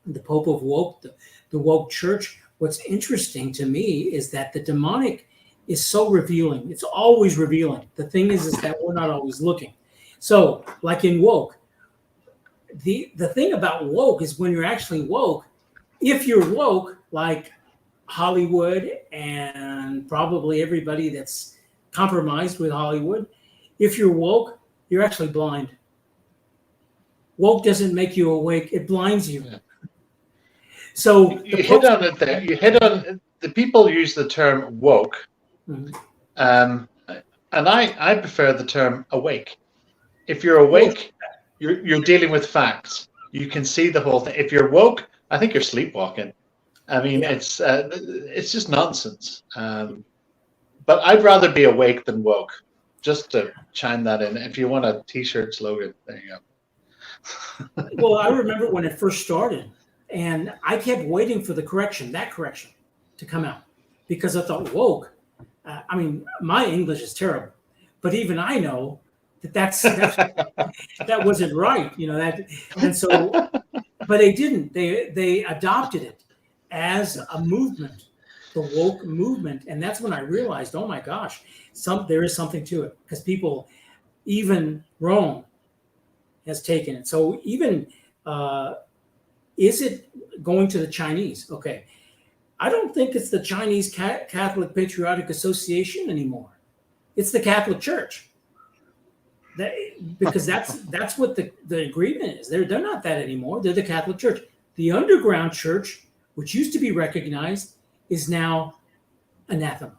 Speaker 3: the Pope of Woke, the woke church, what's interesting to me is that the demonic is so revealing. It's always revealing. The thing is that we're not always looking. So like in woke, the thing about woke is when you're actually woke, if you're woke, like Hollywood and probably everybody that's compromised with Hollywood, if you're woke, you're actually blind. Woke doesn't make you awake, it blinds you. Yeah. So
Speaker 4: you hit on it there. You hit on, the people use the term woke, mm-hmm. And I prefer the term awake. If you're awake, you're dealing with facts. You can see the whole thing. If you're woke, I think you're sleepwalking. I mean, yeah. It's just nonsense. But I'd rather be awake than woke. Just to chime that in. If you want a T-shirt slogan, there you go.
Speaker 3: Well, I remember when it first started, and I kept waiting for that correction to come out, because I thought woke. I mean, my English is terrible, but even I know that wasn't right, and so, but they didn't. They adopted it as a movement, the woke movement, and that's when I realized, oh my gosh, there is something to it, because people, even Rome, has taken it. So even is it going to the Chinese? Okay. I don't think it's the Chinese Catholic Patriotic Association anymore. It's the Catholic Church. Because that's what the agreement is. They're not that anymore. They're the Catholic Church. The underground church, which used to be recognized, is now anathema.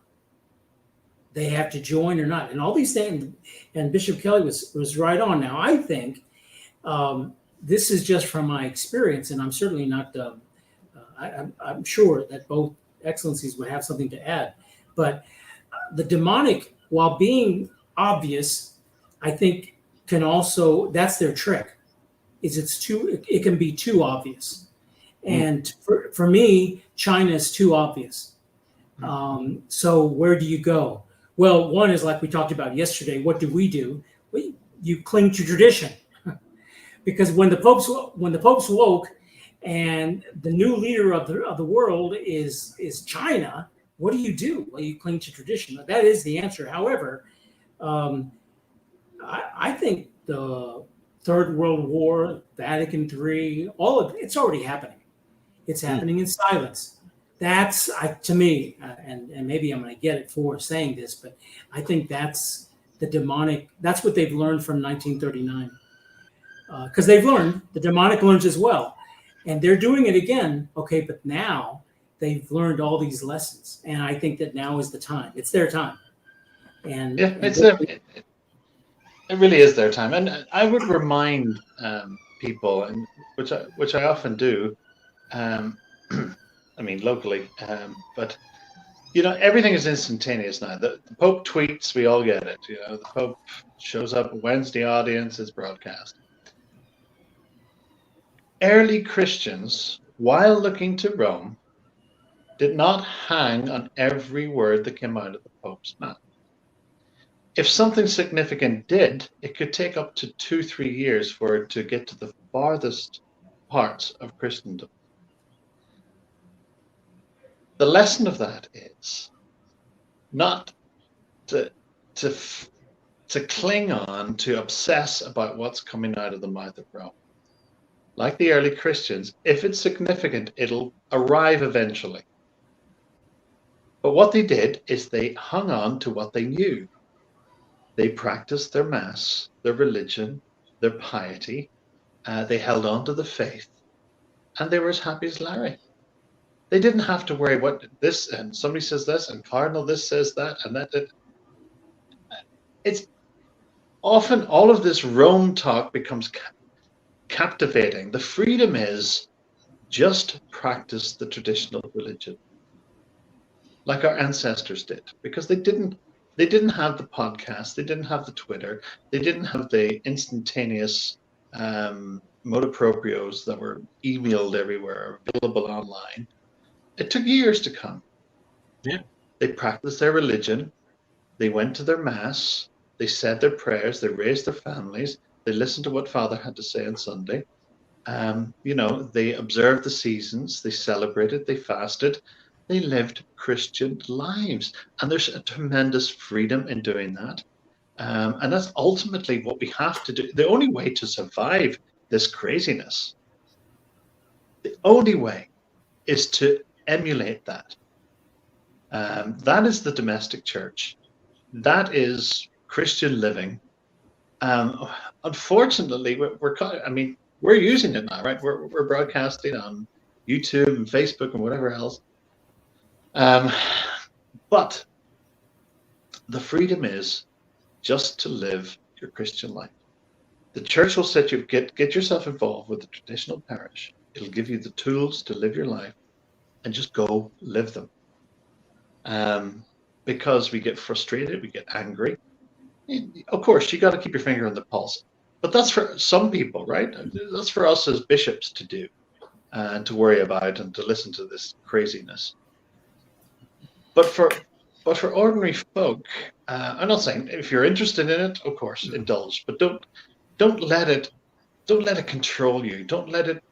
Speaker 3: They have to join or not. And all these things, and Bishop Kelly was right on. Now, I think this is just from my experience, and I'm certainly not... I'm sure that both excellencies would have something to add, but the demonic, while being obvious, I think can also, that's their trick, it can be too obvious. And for me, China is too obvious. So where do you go? Well, one is like we talked about yesterday. What do? You cling to tradition, because when the popes woke, and the new leader of the world is China, what do? Well, you cling to tradition. That is the answer. However, I think the Third World War, Vatican III, all of it's already happening. It's happening in silence. That's to me, and maybe I'm going to get it for saying this, but I think that's the demonic. That's what they've learned from 1939, because they've learned, the demonic learns as well. And they're doing it again, okay, but now they've learned all these lessons. And I think that now is the time. It's their time. And
Speaker 4: yeah, it really is their time. And I would remind people, and which I often do, I mean locally, but everything is instantaneous now. The Pope tweets, we all get it. The Pope shows up at Wednesday audience, it's broadcast. Early Christians, while looking to Rome, did not hang on every word that came out of the Pope's mouth. If something significant did, it could take up to 2-3 years for it to get to the farthest parts of Christendom. The lesson of that is not to cling on, to obsess about what's coming out of the mouth of Rome. Like the early Christians, if it's significant, it'll arrive eventually. But what they did is they hung on to what they knew. They practiced their mass, their religion, their piety. They held on to the faith, and they were as happy as Larry. They didn't have to worry what this, and somebody says this, and Cardinal this says that, and that. It's often all of this Rome talk becomes captivating. The freedom is just practice the traditional religion, like our ancestors did, because they didn't have the podcast, they didn't have the Twitter, they didn't have the instantaneous motu proprios that were emailed everywhere, available online. It took years to come.
Speaker 2: Yeah.
Speaker 4: They practiced their religion, they went to their mass, they said their prayers, they raised their families, they listened to what Father had to say on Sunday. They observed the seasons, they celebrated, they fasted, they lived Christian lives. And there's a tremendous freedom in doing that. And that's ultimately what we have to do. The only way to survive this craziness, the only way is to emulate that. That is the domestic church. That is Christian living. Unfortunately, we're using it now, right? We're broadcasting on YouTube and Facebook and whatever else. But the freedom is just to live your Christian life. The church will set you, get yourself involved with the traditional parish. It'll give you the tools to live your life, and just go live them. Because we get frustrated, we get angry. Of course, you got to keep your finger on the pulse. But that's for some people, right? That's for us as bishops to do, and to worry about and to listen to this craziness. But for ordinary folk, I'm not saying if you're interested in it, of course, indulge, but don't let it control you. Don't let it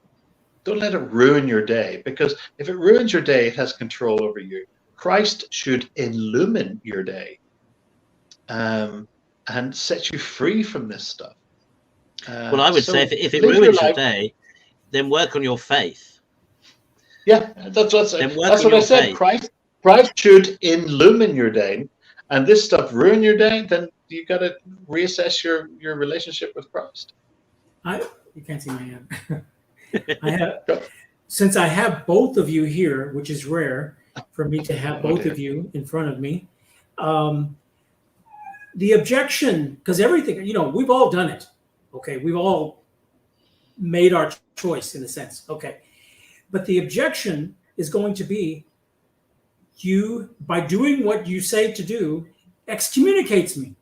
Speaker 4: ruin your day, because if it ruins your day, it has control over you. Christ should illumine your day, and set you free from this stuff.
Speaker 2: Well, I would say if it ruins your day, then work on your faith.
Speaker 4: Yeah, that's what I said. Christ should illumine your day, and this stuff ruin your day, then you got to reassess your relationship with Christ.
Speaker 3: You can't see my hand. Since I have both of you here, which is rare for me to have both of you in front of me, the objection, because everything, we've all done it. Okay, we've all made our choice in a sense. Okay, but the objection is going to be, you, by doing what you say to do, excommunicates me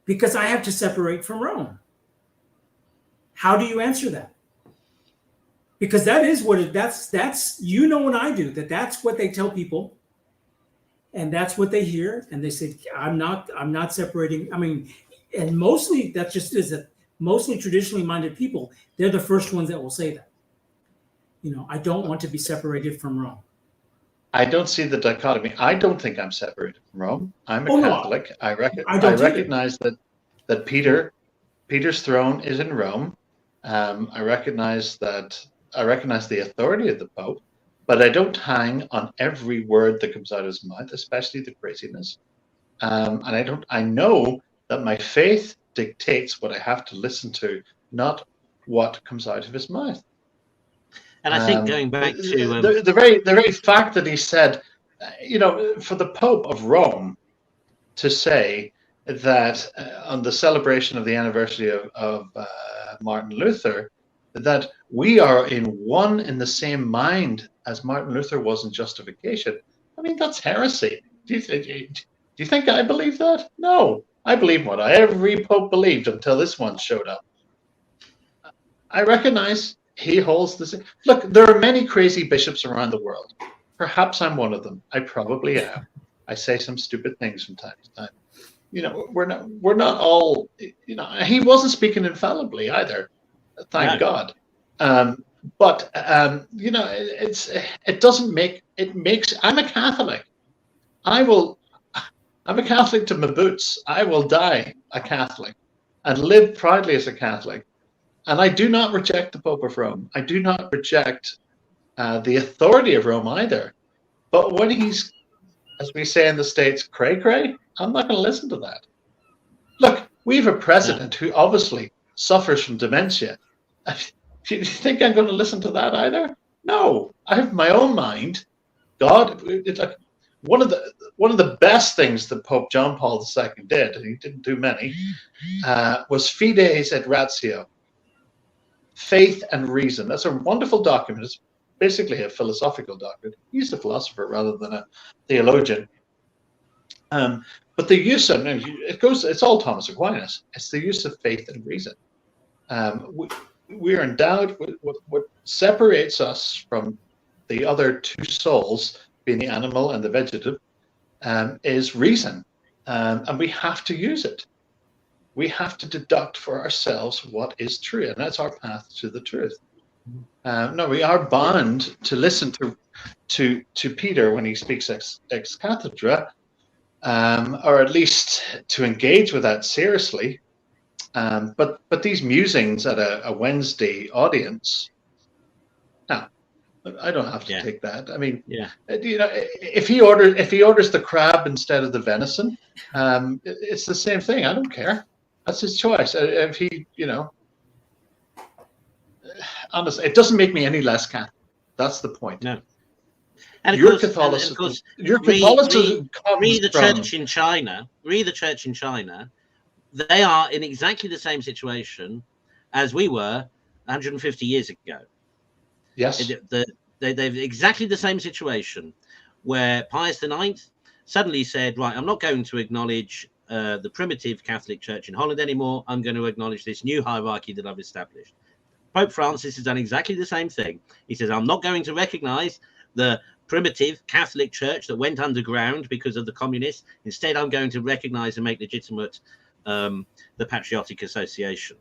Speaker 3: because I have to separate from Rome. How do you answer that? Because that is what that's and I do that's what they tell people, and that's what they hear, and they say, I'm not separating. I mean, and mostly that just is that mostly traditionally minded people, they're the first ones that will say that. I don't want to be separated from Rome. I
Speaker 4: don't see the dichotomy. I don't think I'm separated from Rome. I'm a Catholic. No. I recognize that Peter's throne is in Rome. I recognize the authority of the Pope, but I don't hang on every word that comes out of his mouth, especially the craziness. And I know that my faith dictates what I have to listen to, not what comes out of his mouth.
Speaker 2: And I think going back to
Speaker 4: the very fact that he said, for the Pope of Rome, to say that on the celebration of the anniversary of Martin Luther, that we are in the same mind as Martin Luther was in justification. I mean, that's heresy. Do you think I believe that? No, I believe what every pope believed until this one showed up. I recognize he holds the same. Look, there are many crazy bishops around the world. Perhaps I'm one of them. I probably am. I say some stupid things from time to time. You know, we're not all. You know, he wasn't speaking infallibly either. Thank God. But you know, it doesn't make it makes. I'm a Catholic. I'm a Catholic to my boots. I will die a Catholic and live proudly as a Catholic. And I do not reject the Pope of Rome. I do not reject the authority of Rome either. But when he's, as we say in the States, cray-cray, I'm not going to listen to that. Look, we have a president who obviously suffers from dementia. Do you think I'm going to listen to that either? No, I have my own mind. God, it's like one of the best things that Pope John Paul II did, and he didn't do many, was Fides et Ratio. Faith and reason. That's a wonderful document. It's basically a philosophical document. He's a philosopher rather than a theologian. But the use of it's all Thomas Aquinas. It's the use of faith and reason. We are endowed with what separates us from the other two souls, being the animal and the vegetative, is reason, and we have to use it. We have to deduct for ourselves what is true, and that's our path to the truth. No, we are bound to listen to Peter when he speaks ex cathedra, or at least to engage with that seriously. But these musings at a Wednesday audience, no, I don't have to take that. I mean, you know, if he orders the crab instead of the venison, it's the same thing. I don't care. That's his choice. If he, you know, honestly, it doesn't make me any less Catholic. That's the point.
Speaker 2: No. And
Speaker 4: your
Speaker 2: course,
Speaker 4: Catholicism,
Speaker 2: course,
Speaker 4: your Catholicism
Speaker 2: read the church in China. Read the church in China. They are in exactly the same situation as we were 150 years ago.
Speaker 4: Yes,
Speaker 2: they've exactly the same situation where Pius IX suddenly said, "Right, I'm not going to acknowledge the primitive Catholic Church in Holland anymore. I'm going to acknowledge this new hierarchy that I've established." Pope Francis has done exactly the same thing. He says, "I'm not going to recognize the primitive Catholic Church that went underground because of the communists. Instead, I'm going to recognize and make legitimate the Patriotic Association."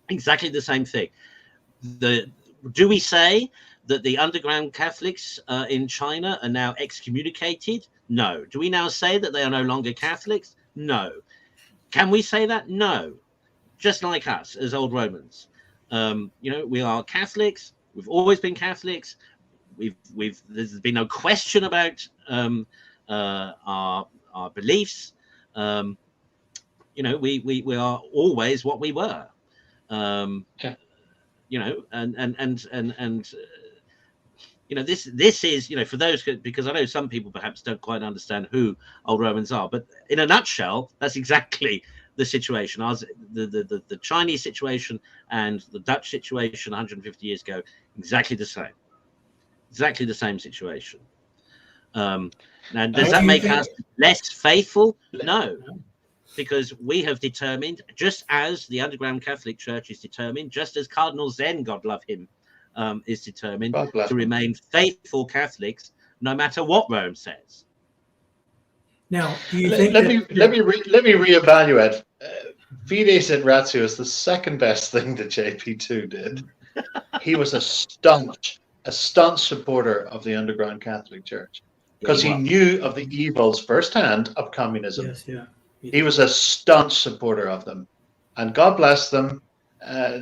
Speaker 2: Exactly the same thing. Do we say that the underground Catholics in China are now excommunicated? No. Do we now say that they are no longer Catholics? No. Can we say that? No. Just like us as Old Romans. You know, we are Catholics. We've always been Catholics. There's been no question about our beliefs. You know, we are always what we were. You know, and you know, this is, you know, for those, because I know some people perhaps don't quite understand who Old Romans are, but in a nutshell, that's exactly the situation. The Chinese situation and the Dutch situation 150 years ago, exactly the same situation. Now, does that make us less faithful? No, because we have determined, just as the underground Catholic Church is determined, just as Cardinal Zen, God love him, is determined to remain faithful Catholics, no matter what Rome says.
Speaker 3: Now, do you think?
Speaker 4: Let me reevaluate. Fides et Ratio is the second best thing that JP2 did. He was a staunch supporter of the underground Catholic Church because he knew of the evils firsthand of communism.
Speaker 3: Yes, yeah.
Speaker 4: He was a staunch supporter of them, and God bless them.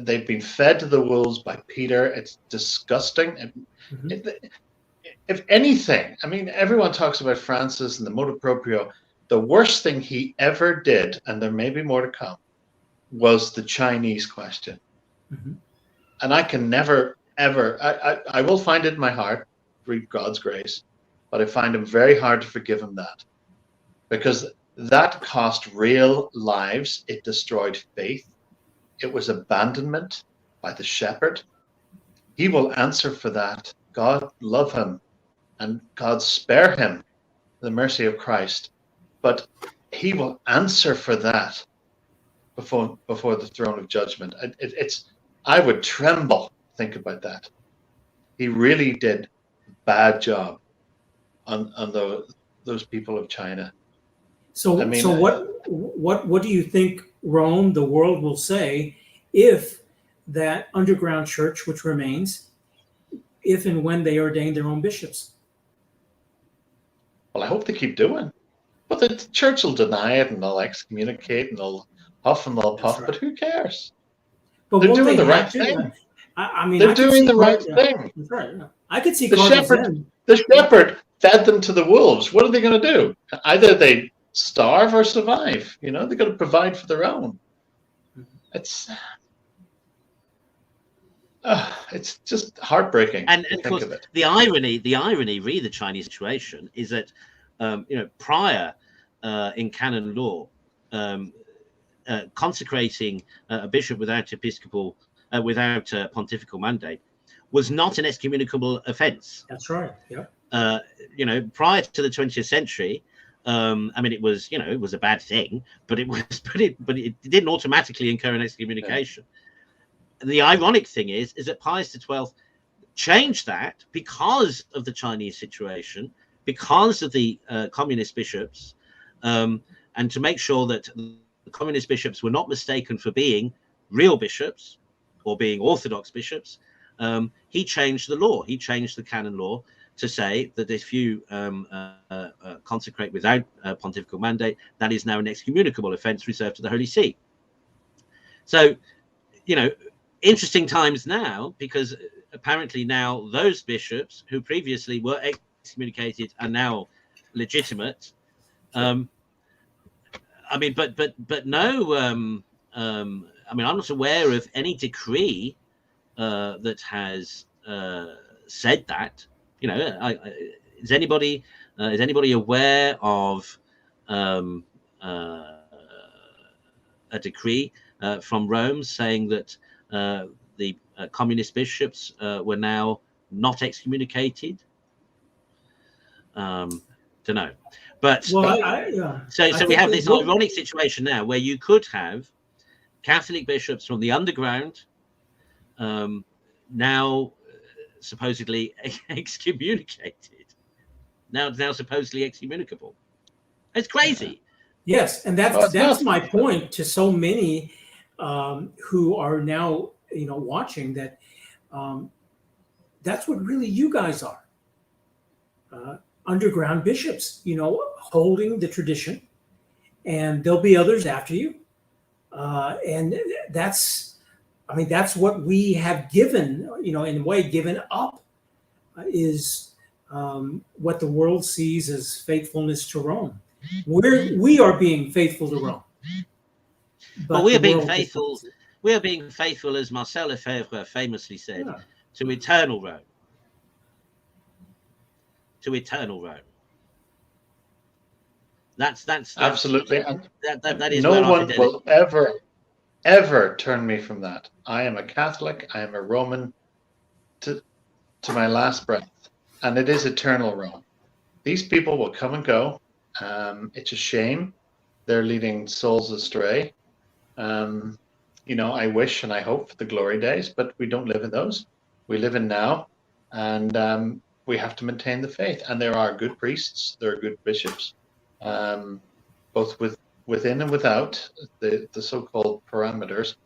Speaker 4: They've been fed to the wolves by Peter. It's disgusting. If anything, I mean, everyone talks about Francis and the motu proprio. The worst thing he ever did, and there may be more to come, was the Chinese question. And I can never, ever, I will find it in my heart, through God's grace, but I find him very hard to forgive him that. Because that cost real lives. It destroyed faith. It was abandonment by the shepherd. He will answer for that. God love him, and God spare him the mercy of Christ. But he will answer for that before the throne of judgment. I would tremble think about that. He really did a bad job on those people of China.
Speaker 3: So,
Speaker 4: I mean,
Speaker 3: so what do you think Rome, the world, will say if that underground church, which remains, if and when they ordain their own bishops?
Speaker 4: Well, I hope they keep doing. But the church will deny it, and they'll excommunicate, and they'll huff and they'll puff. Right. But who cares?
Speaker 3: But
Speaker 4: they're doing the right thing.
Speaker 3: I mean,
Speaker 4: they're doing the right thing.
Speaker 3: That's right. I could see
Speaker 4: the shepherd fed them to the wolves. What are they going to do? Either they starve or survive. You know, they've got to provide for their own. It's just heartbreaking.
Speaker 2: And of course, the irony, re the Chinese situation is that prior in canon law, consecrating a bishop without pontifical mandate was not an excommunicable offence.
Speaker 3: That's right. Yeah.
Speaker 2: Prior to the 20th century, I mean, it was a bad thing, but it didn't automatically incur an excommunication. Yeah. The ironic thing is that Pius XII changed that because of the Chinese situation, because of the communist bishops, and to make sure that the communist bishops were not mistaken for being real bishops or being orthodox bishops. He changed the law. He changed the canon law to say that if you consecrate without a pontifical mandate, that is now an excommunicable offence reserved to the Holy See. So, interesting times now, because apparently now those bishops who previously were excommunicated are now legitimate. I mean, but no. I mean, I'm not aware of any decree that has said that. Is anybody aware of a decree from Rome saying that the communist bishops were now not excommunicated? Don't know, but
Speaker 3: well,
Speaker 2: so we have this ironic situation now where you could have Catholic bishops from the underground now supposedly excommunicated, now supposedly excommunicable. It's crazy.
Speaker 3: Yes, and that's my point to so many who are now watching that. That's what really you guys are. Underground bishops, holding the tradition, and there'll be others after you. And that's what we have given, in a way, given up is what the world sees as faithfulness to Rome. We are being faithful to Rome.
Speaker 2: But we are being faithful. We are being faithful, as Marcel Lefebvre famously said, to eternal Rome. To eternal Rome. That's
Speaker 4: absolutely.
Speaker 2: That is
Speaker 4: no one will ever turn me from that. I am a Catholic. I am a Roman to my last breath, and it is eternal Rome. These people will come and go. It's a shame they're leading souls astray. I wish and I hope for the glory days, but we don't live in those. We live in now, and we have to maintain the faith. And there are good priests, there are good bishops, both within and without the so-called parameters.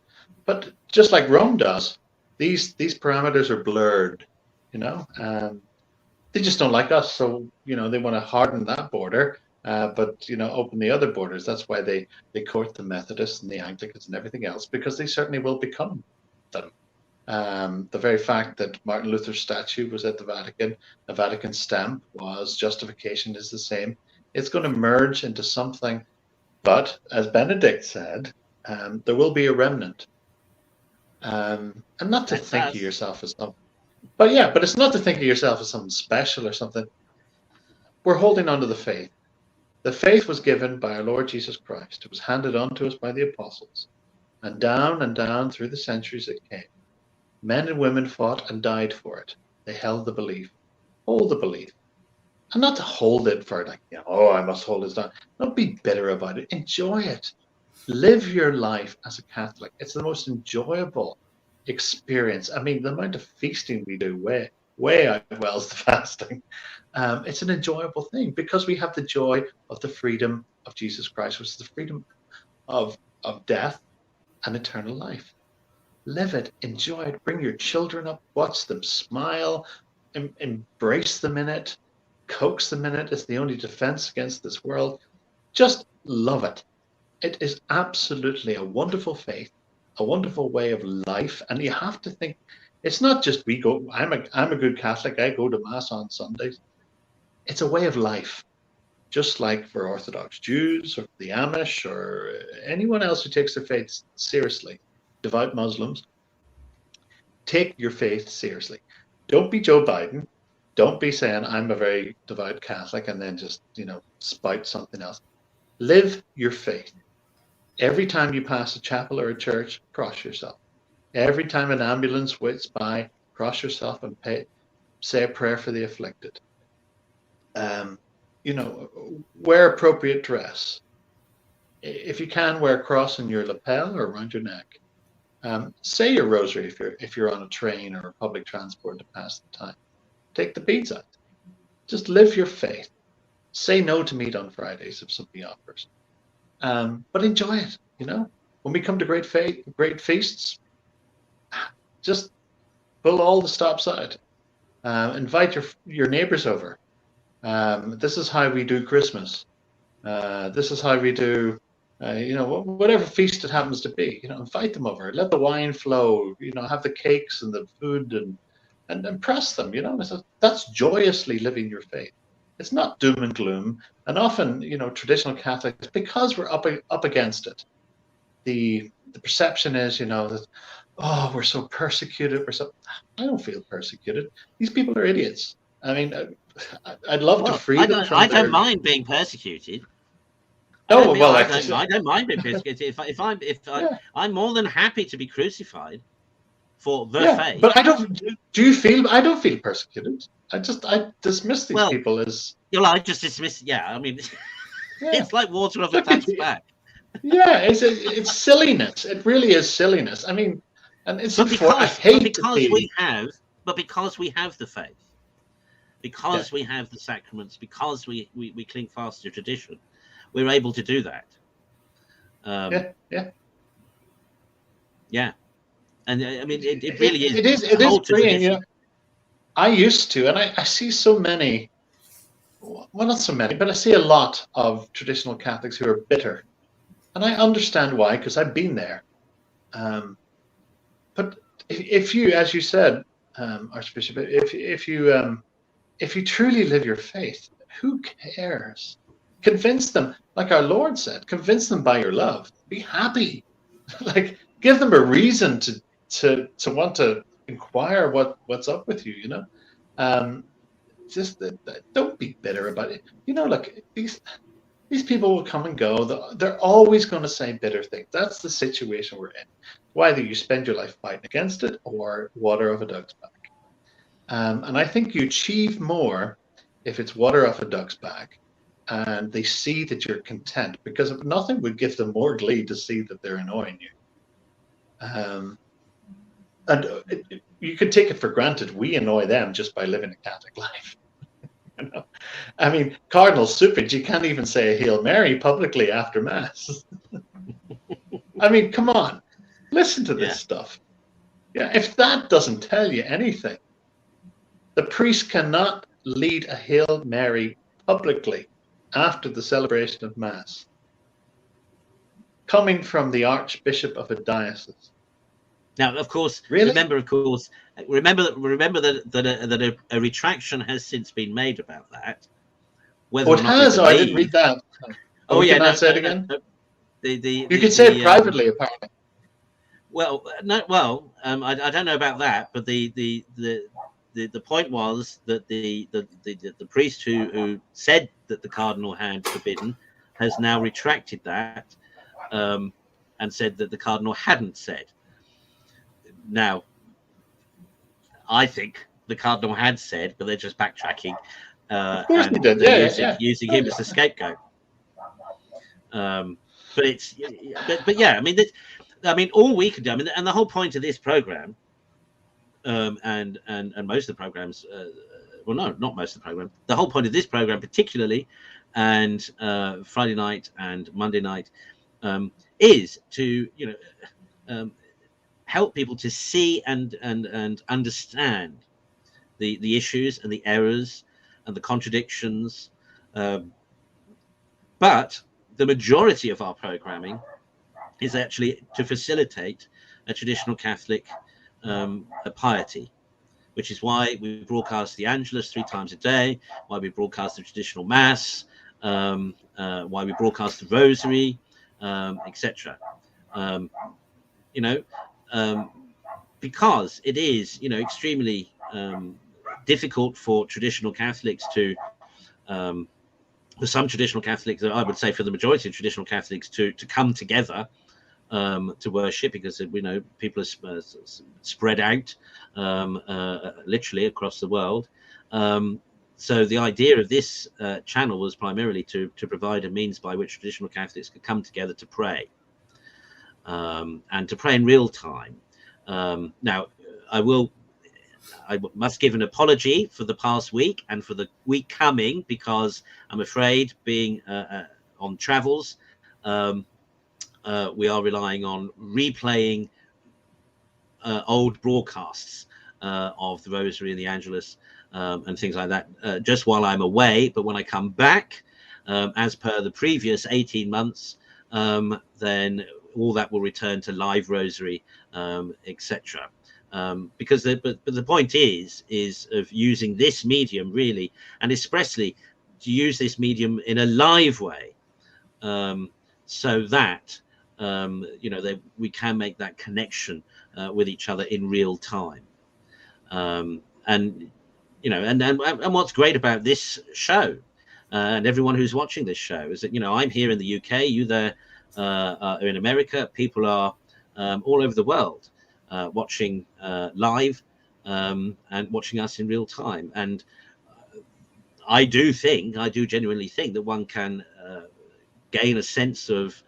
Speaker 4: But just like Rome does, these parameters are blurred. They just don't like us, so they want to harden that border. But open the other borders. That's why they court the Methodists and the Anglicans and everything else, because they certainly will become them. The very fact that Martin Luther's statue was at the Vatican stamp was justification is the same. It's going to merge into something, but as Benedict said, there will be a remnant. And not to think of yourself as something, but it's not to think of yourself as something special or something. We're holding on to the faith. The faith was given by our Lord Jesus Christ. It was handed on to us by the apostles. And down through the centuries it came. Men and women fought and died for it. They held the belief. Hold the belief. And not to hold it for like, oh, I must hold this down. Don't be bitter about it. Enjoy it. Live your life as a Catholic. It's the most enjoyable experience. I mean, the amount of feasting we do way outwells the fasting. It's an enjoyable thing because we have the joy of the freedom of Jesus Christ, which is the freedom of death and eternal life. Live it, enjoy it, bring your children up, watch them smile, embrace them in it, coax them in it. It's the only defense against this world. Just love it. It is absolutely a wonderful faith, a wonderful way of life. And you have to think, it's not just I'm a good Catholic, I go to Mass on Sundays. It's a way of life, just like for Orthodox Jews or the Amish or anyone else who takes their faith seriously. Devout Muslims, take your faith seriously. Don't be Joe Biden. Don't be saying I'm a very devout Catholic and then just, spout something else. Live your faith. Every time you pass a chapel or a church, cross yourself. Every time an ambulance waits by, cross yourself and say a prayer for the afflicted. Wear appropriate dress. If you can, wear a cross in your lapel or around your neck. Say your rosary if you're on a train or public transport to pass the time. Take the beads out. Just live your faith. Say no to meat on Fridays if somebody offers. But enjoy it. When we come to great feasts, just pull all the stops out. Invite your neighbors over. This is how we do Christmas. This is how we do, whatever feast it happens to be. Invite them over. Let the wine flow. Have the cakes and the food and impress them. That's joyously living your faith. It's not doom and gloom. And often, traditional Catholics, because we're up against it, the perception is, that, oh, we're so persecuted. I don't feel persecuted. These people are idiots. I mean, I'd love to free them from
Speaker 2: I don't mind being persecuted.
Speaker 4: I
Speaker 2: don't mind being persecuted. I'm more than happy to be crucified for the faith.
Speaker 4: But I don't. Do you feel? I don't feel persecuted. I dismiss these people as.
Speaker 2: I just dismiss. Yeah, I mean, it's like water off a duck's back.
Speaker 4: Yeah, it's silliness. It really is silliness. I mean, and it's because we have the faith. Because we have the sacraments, because we cling fast to tradition, we're able to do that. And I mean, it really is. It is freeing. I used to, and I see so many. Well, not so many, but I see a lot of traditional Catholics who are bitter, and I understand why, because I've been there. But if you, as you said, Archbishop, if you truly live your faith, who cares? Convince them, like our Lord said, convince them by your love. Be happy. Give them a reason to want to inquire what's up with you, Just don't be bitter about it. Look, these people will come and go. They're always going to say bitter things. That's the situation we're in. Whether you spend your life fighting against it or water off a duck's back. And I think you achieve more if it's water off a duck's back and they see that you're content, because nothing would give them more glee to see that they're annoying you. You could take it for granted we annoy them just by living a Catholic life. I mean, Cardinal Suppage, you can't even say a Hail Mary publicly after Mass. I mean, come on, listen to this stuff. Yeah, if that doesn't tell you anything, the priest cannot lead a Hail Mary publicly after the celebration of Mass, coming from the Archbishop of a diocese.
Speaker 2: Now, of course,
Speaker 4: really?
Speaker 2: remember that a retraction has since been made about that.
Speaker 4: It has. I didn't read that. Can I say it again? You can say it privately, apparently.
Speaker 2: Well, no. Well, I don't know about that, but the the point was that the priest who said that the cardinal had forbidden has now retracted that, and said that the cardinal hadn't said. Now, I think the cardinal had said, but they're just backtracking, and they're using him as a scapegoat. But yeah, I mean, all we can do. I mean, and the whole point of this program, and most of the programs, well, no, not most of the program. The whole point of this program, particularly, and Friday night and Monday night, is to help people to see and understand the issues and the errors and the contradictions. But the majority of our programming is actually to facilitate a traditional Catholic piety, which is why we broadcast the Angelus 3 times a day, why we broadcast the traditional Mass, why we broadcast the Rosary, etc. Because it is, extremely difficult for traditional Catholics to, for some traditional Catholics, I would say for the majority of traditional Catholics, to come together to worship, because people are spread out literally across the world. So the idea of this channel was primarily to provide a means by which traditional Catholics could come together to pray, and to pray in real time. Now, I must give an apology for the past week and for the week coming, because I'm afraid, being on travels, we are relying on replaying old broadcasts of the Rosary and the Angelus, and things like that, just while I'm away. But when I come back, as per the previous 18 months, then all that will return to live Rosary, etc. Because the point is of using this medium, really, and expressly to use this medium in a live way, so that we can make that connection with each other in real time. And what's great about this show, and everyone who's watching this show, is that I'm here in the UK, you there are in America, people are all over the world watching live, and watching us in real time. And I do genuinely think that one can gain a sense of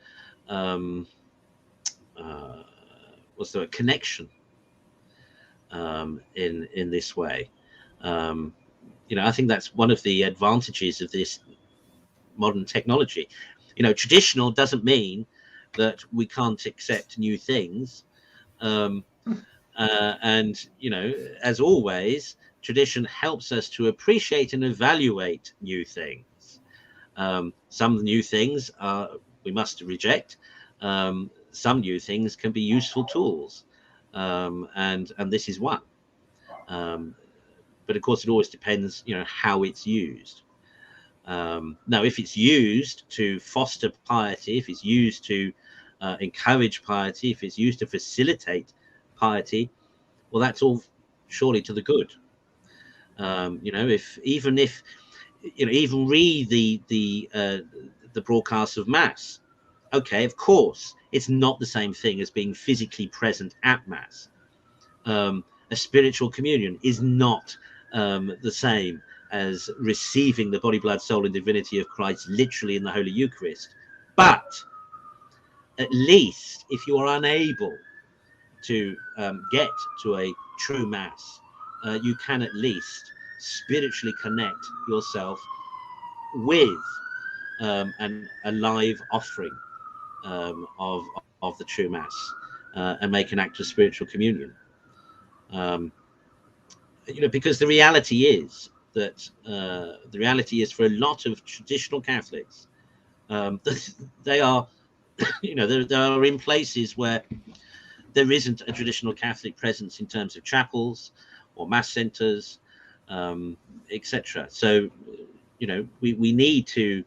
Speaker 2: connection in this way. I think that's one of the advantages of this modern technology. Traditional doesn't mean that we can't accept new things. And as always, tradition helps us to appreciate and evaluate new things. Some new things we must reject. Some new things can be useful tools, and this is one. But of course, it always depends, how it's used. Now, if it's used to foster piety, if it's used to encourage piety, if it's used to facilitate piety, well, that's all surely to the good. If even read the broadcast of Mass. Okay, of course, it's not the same thing as being physically present at Mass. A spiritual communion is not the same as receiving the body, blood, soul, and divinity of Christ literally in the Holy Eucharist. But at least if you are unable to get to a true Mass, you can at least spiritually connect yourself with a live offering of the true Mass, and make an act of spiritual communion. Because the reality is that for a lot of traditional Catholics, they are, they are in places where there isn't a traditional Catholic presence in terms of chapels or Mass centers, etc. So, we need to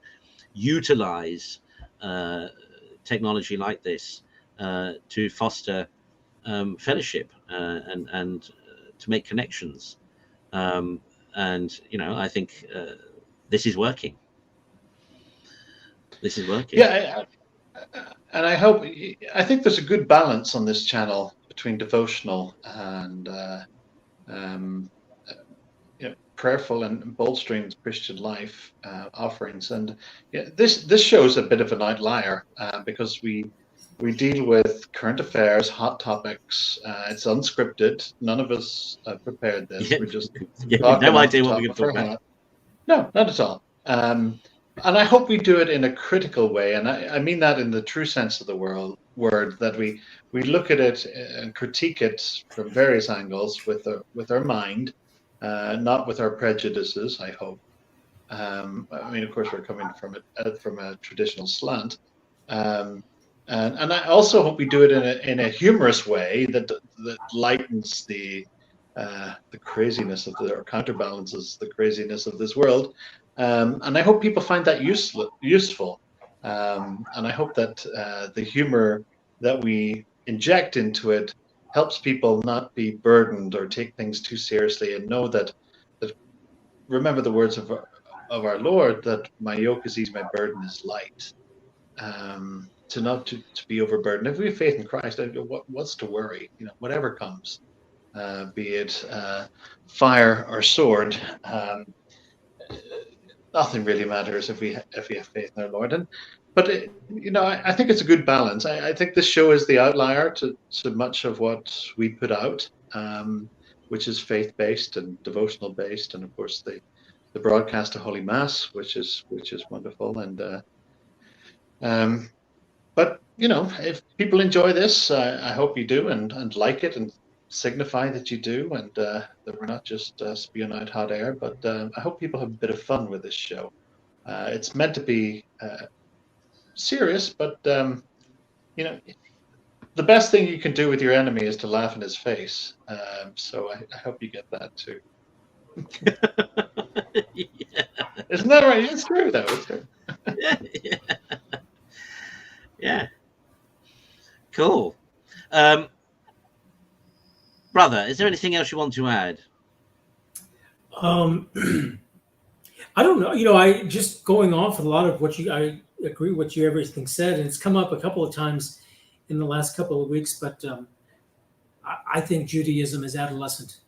Speaker 2: utilize technology like this to foster fellowship, and to make connections. And I think this is working. This is working.
Speaker 4: Yeah, and I think there's a good balance on this channel between devotional and prayerful and bolstering Christian life offerings. And this show's a bit of an outlier because we deal with current affairs, hot topics. It's unscripted. None of us prepared this. We're just
Speaker 2: no idea what we're going to talk about.
Speaker 4: No, not at all. And I hope we do it in a critical way, and I mean that in the true sense of the word, that we look at it and critique it from various angles with our mind, not with our prejudices. I hope. I mean, of course, we're coming from a traditional slant, and I also hope we do it in a humorous way that lightens the craziness of or counterbalances the craziness of this world. And I hope people find that useful. And I hope that the humor that we inject into it helps people not be burdened or take things too seriously, and know that remember the words of our Lord, that my yoke is easy, my burden is light. To not to be overburdened. If we have faith in Christ, what's to worry? Whatever comes, be it fire or sword. Nothing really matters if we have faith in our Lord. But I think it's a good balance. I think this show is the outlier to much of what we put out, which is faith-based and devotional-based, and of course the broadcast of Holy Mass, which is wonderful. And but if people enjoy this, I hope you do and like it and signify that you do, and that we're not just spewing out hot air, but I hope people have a bit of fun with this show. It's meant to be serious, but the best thing you can do with your enemy is to laugh in his face. So I hope you get that too.
Speaker 2: Yeah.
Speaker 4: Isn't that right? It's true, though. It's true.
Speaker 2: Yeah. Cool. Brother, is there anything else you want to add?
Speaker 3: I don't know. I just going off with a lot of I agree with you, everything said, and it's come up a couple of times in the last couple of weeks, but I think Judaism is adolescent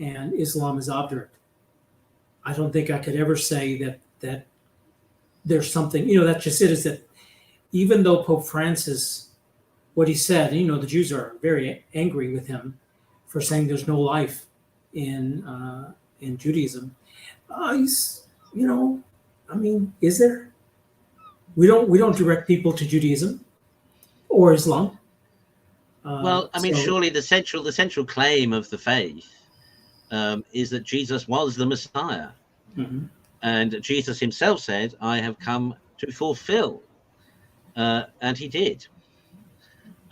Speaker 3: and Islam is obdurate. I don't think I could ever say that there's something, that's just it, is that even though Pope Francis, what he said, the Jews are very angry with him for saying there's no life in Judaism. He's, is there? We don't direct people to Judaism or Islam.
Speaker 2: Well, surely the central claim of the faith is that Jesus was the Messiah, and Jesus himself said, "I have come to fulfill," and he did.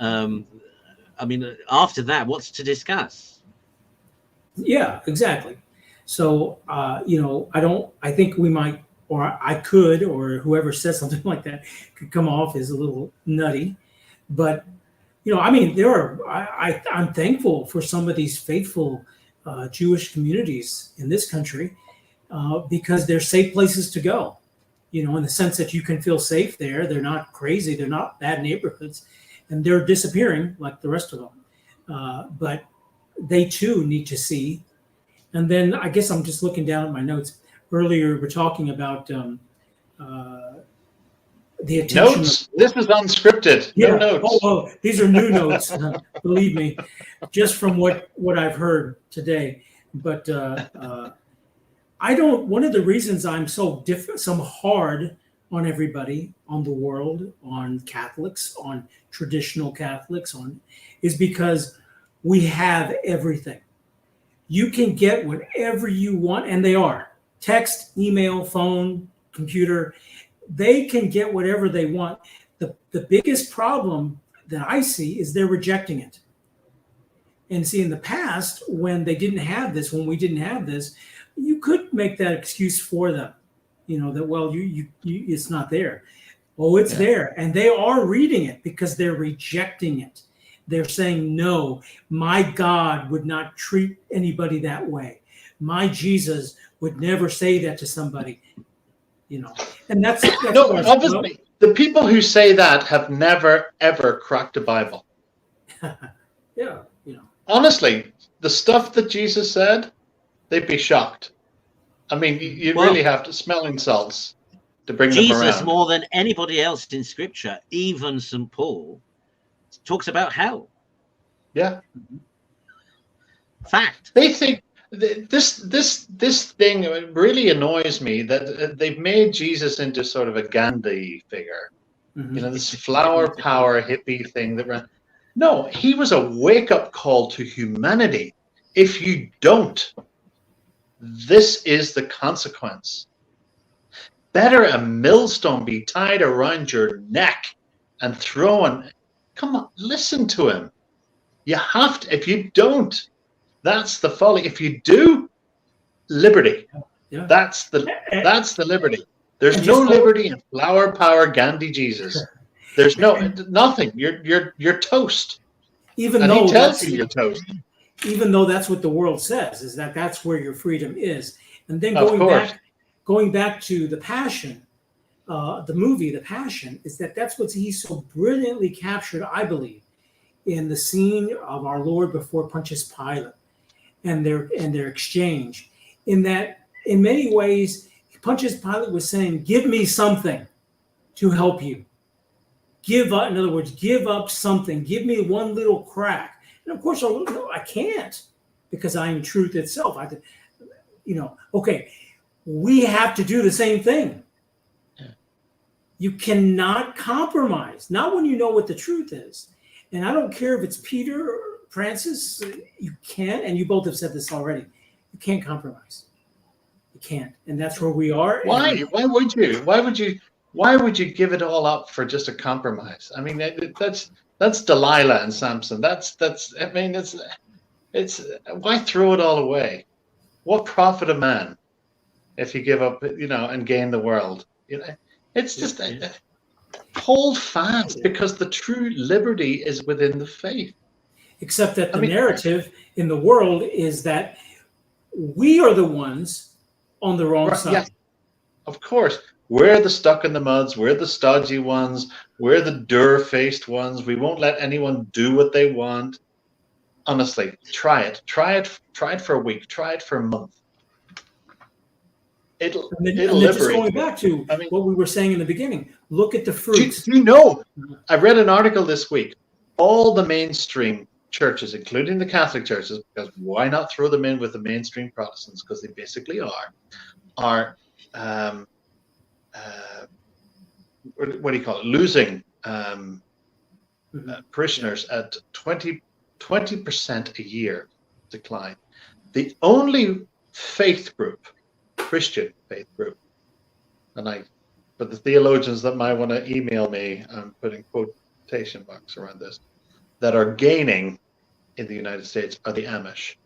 Speaker 2: After that, what's to discuss?
Speaker 3: Yeah, exactly. So, I think we might, or I could, or whoever says something like that could come off as a little nutty. But, I'm thankful for some of these faithful Jewish communities in this country because they're safe places to go, in the sense that you can feel safe there. They're not crazy. They're not bad neighborhoods. And they're disappearing like the rest of them. But they too need to see. And then I guess I'm just looking down at my notes. Earlier, we're talking about the attention.
Speaker 4: Notes? This is unscripted.
Speaker 3: Yeah.
Speaker 4: No notes.
Speaker 3: Oh, these are new notes. Believe me, just from what I've heard today. But one of the reasons I'm so hard on everybody, on the world, on Catholics, on traditional Catholics, is because we have everything. You can get whatever you want, and they are. Text, email, phone, computer. They can get whatever they want. The biggest problem that I see is they're rejecting it. And see, in the past, when we didn't have this, you could make that excuse for them. That, it's not there. Oh, it's there. And they are reading it because they're rejecting it. They're saying, no, my God would not treat anybody that way. my Jesus would never say that to somebody, And that's
Speaker 4: no, obviously, the people who say that have never ever cracked a Bible.
Speaker 3: Yeah,
Speaker 4: Honestly, the stuff that Jesus said, they'd be shocked. I mean, you really have to smell insults to bring them around.
Speaker 2: Jesus, more than anybody else in Scripture, even St. Paul, talks about hell.
Speaker 4: Yeah.
Speaker 2: Fact.
Speaker 4: They think this thing really annoys me that they've made Jesus into sort of a Gandhi figure. This flower power hippie thing that no, he was a wake-up call to humanity. If you don't, this is the consequence. Better a millstone be tied around your neck and thrown. Come on, listen to him. You have to. If you don't, that's the folly. If you do, liberty.
Speaker 3: Yeah.
Speaker 4: That's the liberty. There's no liberty in flower power Gandhi Jesus. There's nothing. You're toast.
Speaker 3: Even
Speaker 4: and
Speaker 3: though
Speaker 4: he tells you you're toast.
Speaker 3: Even though that's what the world says, is that's where your freedom is. And then going back to the Passion, the movie The Passion, is that's what he so brilliantly captured, I believe, in the scene of our Lord before Pontius Pilate and their exchange. In that, in many ways, Pontius Pilate was saying, "Give me something to help you. In other words, give up something. Give me one little crack." And of course, I can't, because I am truth itself. Okay, we have to do the same thing. Yeah. You cannot compromise, not when you know what the truth is. And I don't care if it's Peter or Francis, you can't, and you both have said this already, you can't compromise. You can't. And that's where we are.
Speaker 4: Why? Why would you? Why would you give it all up for just a compromise? I mean, that's Delilah and Samson. I mean, it's why throw it all away? What profit a man if you give up, and gain the world? It's just hold fast, because the true liberty is within the faith.
Speaker 3: Except that the narrative in the world is that we are the ones on the wrong side.
Speaker 4: Yeah, of course. We're the stuck in the muds. We're the stodgy ones. We're the dour-faced ones. We won't let anyone do what they want. Honestly, try it. Try it for a week. Try it for a month. It'll liberate.
Speaker 3: Just going back to what we were saying in the beginning, look at the fruits.
Speaker 4: Do I read an article this week. All the mainstream churches, including the Catholic churches, because why not throw them in with the mainstream Protestants, because they basically are what do you call it? Losing parishioners at 20% a year decline. The only faith group, Christian faith group, and for the theologians that might want to email me, I'm putting quotation marks around this, that are gaining in the United States are the Amish.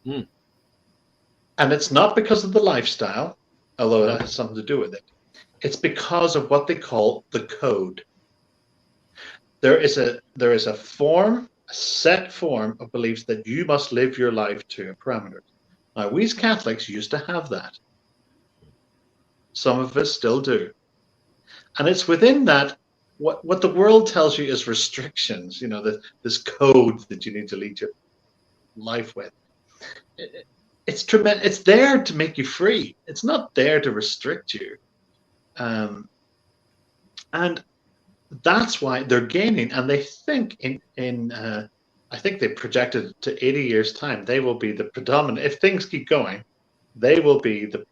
Speaker 4: And it's not because of the lifestyle, although that has something to do with it. It's because of what they call the code. There is a set form of beliefs that you must live your life to, parameters. Now, we as Catholics used to have that. Some of us still do. And it's within that, what the world tells you is restrictions, this code that you need to lead your life with. It's tremendous. It's there to make you free. It's not there to restrict you. And that's why they're gaining. And they think I think they projected to 80 years' time, they will be the predominant. If things keep going, they will be the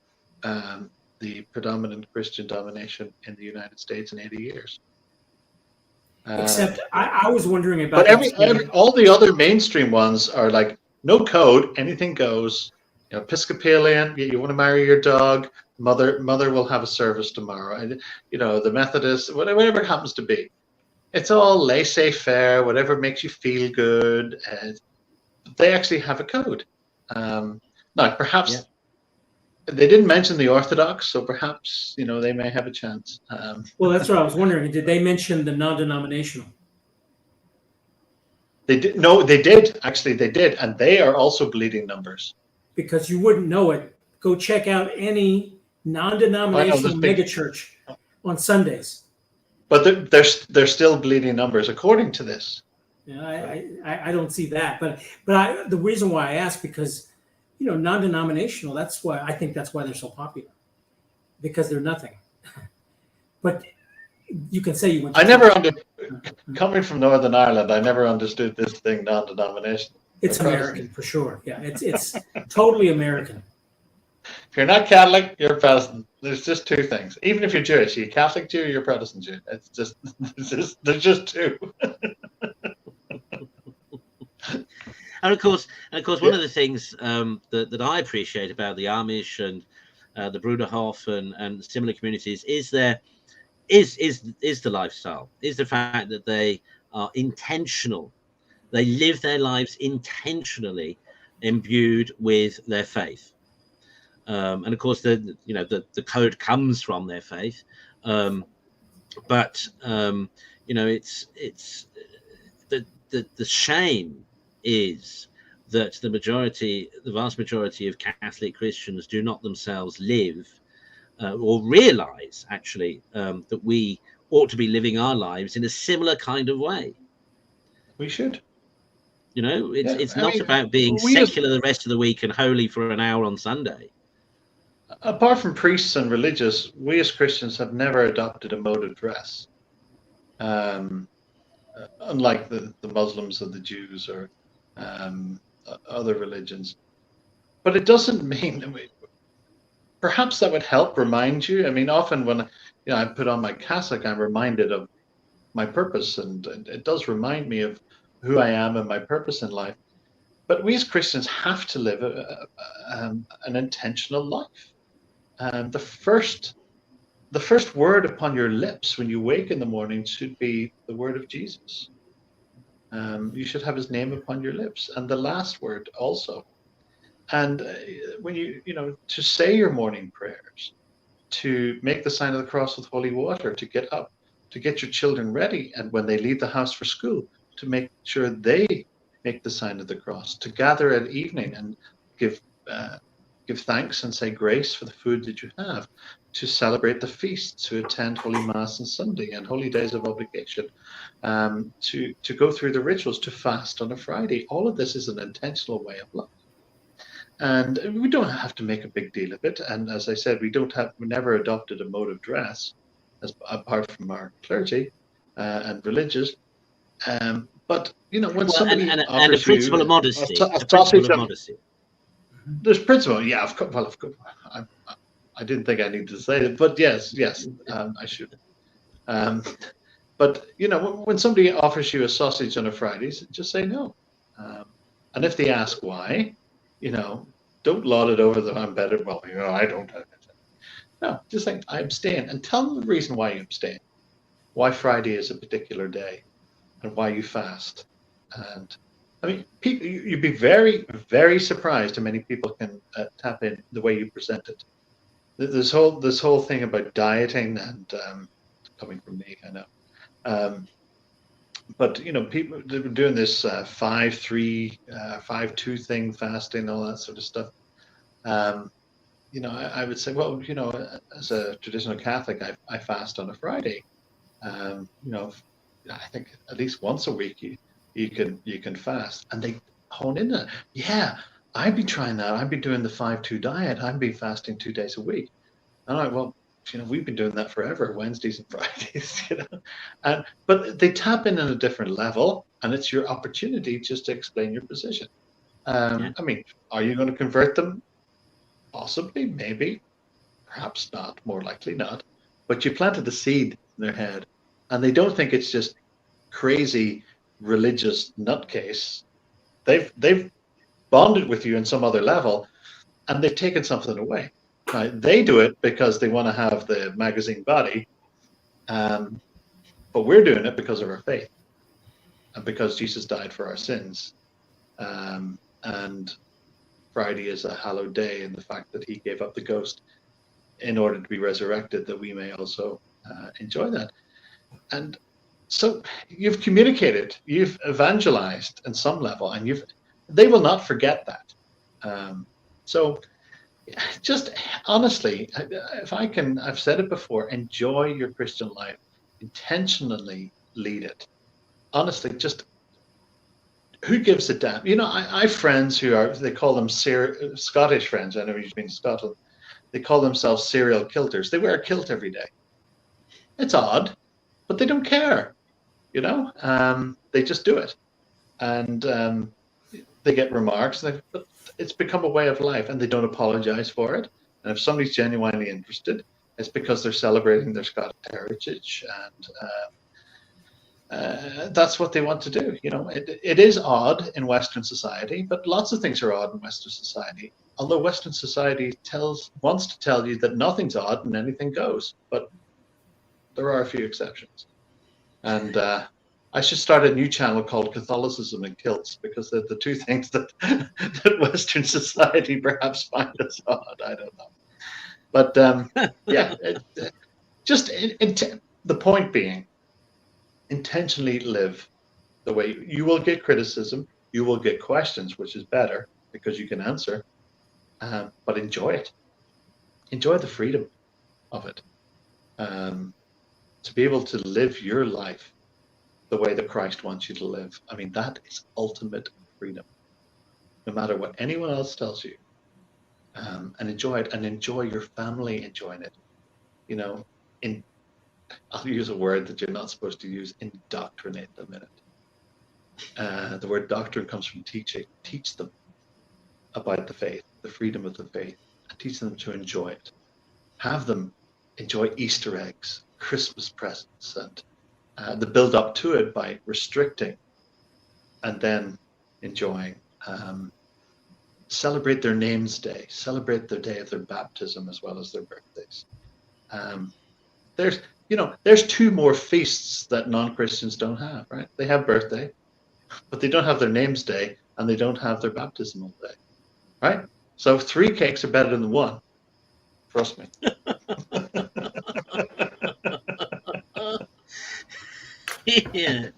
Speaker 4: predominant Christian domination in the United States in 80 years.
Speaker 3: Except I was wondering about.
Speaker 4: But all the other mainstream ones are like no code, anything goes. Episcopalian, you want to marry your dog, mother will have a service tomorrow. And the Methodist, whatever it happens to be. It's all laissez-faire, whatever makes you feel good. They actually have a code. Now, perhaps they didn't mention the Orthodox, so perhaps they may have a chance.
Speaker 3: Well, that's what I was wondering. Did they mention the non-denominational?
Speaker 4: They did. No, they did. Actually, they did, and they are also bleeding numbers.
Speaker 3: because you wouldn't know it. Go check out any non-denominational megachurch on Sundays.
Speaker 4: But they're still bleeding numbers according to this.
Speaker 3: Yeah, I don't see that, but the reason why I ask, because non-denominational, that's why I think that's why they're so popular, because they're nothing. But you can say you went to
Speaker 4: coming from Northern Ireland, I never understood this thing non-denominational.
Speaker 3: It's American for sure. Yeah, it's totally American.
Speaker 4: If you're not Catholic, you're Protestant. There's just two things. Even if you're Jewish, you're Catholic Jew, you're Protestant Jew. There's just two.
Speaker 2: And of course, one of the things that I appreciate about the Amish and the Bruderhof and similar communities is the lifestyle, is the fact that they are intentional. They live their lives intentionally imbued with their faith. And of course, the code comes from their faith, but it's the shame is that the vast majority of Catholic Christians do not themselves live or realize actually that we ought to be living our lives in a similar kind of way.
Speaker 4: We should.
Speaker 2: It's not about being secular the rest of the week and holy for an hour on Sunday.
Speaker 4: Apart from priests and religious, we as Christians have never adopted a mode of dress, unlike the Muslims or the Jews or other religions. But it doesn't mean that perhaps that would help remind you. I mean, often when I put on my cassock, I'm reminded of my purpose, and it does remind me of who I am and my purpose in life. But we as Christians have to live an intentional life. The first word upon your lips when you wake in the morning should be the word of Jesus. You should have his name upon your lips, and the last word also. And when to say your morning prayers, to make the sign of the cross with holy water, to get up, to get your children ready, and when they leave the house for school, to make sure they make the sign of the cross, to gather at evening and give thanks and say grace for the food that you have, to celebrate the feasts, to attend Holy Mass on Sunday and holy days of obligation, to go through the rituals, to fast on a Friday. All of this is an intentional way of life. And we don't have to make a big deal of it. And as I said, we never adopted a mode of dress apart from our clergy and religious. But when somebody
Speaker 2: and a principle of modesty,
Speaker 4: there's principle, yeah. Of course. I didn't think I needed to say it, but yes, I should. But when somebody offers you a sausage on a Friday, just say no. And if they ask why, don't laud it over that I'm better. Well, I don't have it. No, just say I abstain, and tell them the reason why you abstain, why Friday is a particular day, and why you fast. And I mean, people, you'd be very, very surprised how many people can tap in the way you present it. This whole thing about dieting and coming from me, I know. But people doing this 5-3, 5-2 thing, fasting, all that sort of stuff. I would say, well, as a traditional Catholic, I fast on a Friday. I think at least once a week you can fast, and they hone in on it. Yeah, I'd be trying that. I'd be doing the 5-2 diet. I'd be fasting 2 days a week. All right, well, we've been doing that forever, Wednesdays and Fridays, but they tap in a different level, and it's your opportunity just to explain your position. I mean, are you going to convert them? Possibly, maybe, perhaps not, more likely not. But you planted the seed in their head, and they don't think it's just crazy religious nutcase. They've bonded with you in some other level, and they've taken something away. Right? They do it because they want to have the magazine body, but we're doing it because of our faith, and because Jesus died for our sins, and Friday is a hallowed day, and the fact that he gave up the ghost in order to be resurrected, that we may also enjoy that. And so you've communicated, you've evangelized in some level, and they will not forget that. So just honestly, if I can, I've said it before, enjoy your Christian life, intentionally lead it. Honestly, just who gives a damn? You know, I have friends who are, they call them Scottish friends. I know you've been in Scotland. They call themselves serial kilters. They wear a kilt every day. It's odd, but they don't care. You know, they just do it, and they get remarks. But it's become a way of life, and they don't apologize for it. And if somebody's genuinely interested, it's because they're celebrating their Scottish heritage, and that's what they want to do. You know, it is odd in Western society, but lots of things are odd in Western society. Although Western society wants to tell you that nothing's odd and anything goes, but there are a few exceptions. And I should start a new channel called Catholicism and Kilts, because they're the two things that that Western society perhaps find us odd. I don't know, but yeah, the point being, intentionally live the way. You will get criticism, you will get questions, which is better because you can answer, but enjoy it. Enjoy the freedom of it. To be able to live your life the way that Christ wants you to live. I mean, that is ultimate freedom, no matter what anyone else tells you. And enjoy it, and enjoy your family enjoying it. You know, I'll use a word that you're not supposed to use, indoctrinate them in it. The word doctrine comes from teaching. Teach them about the faith, the freedom of the faith, and teach them to enjoy it. Have them enjoy Easter eggs, Christmas presents, and the build up to it by restricting and then enjoying. Celebrate their names day, celebrate the day of their baptism as well as their birthdays. There's two more feasts that non-Christians don't have, right? They have birthday, but they don't have their names day, and they don't have their baptismal day, right? So 3 cakes are better than 1. Trust me.
Speaker 2: Yeah.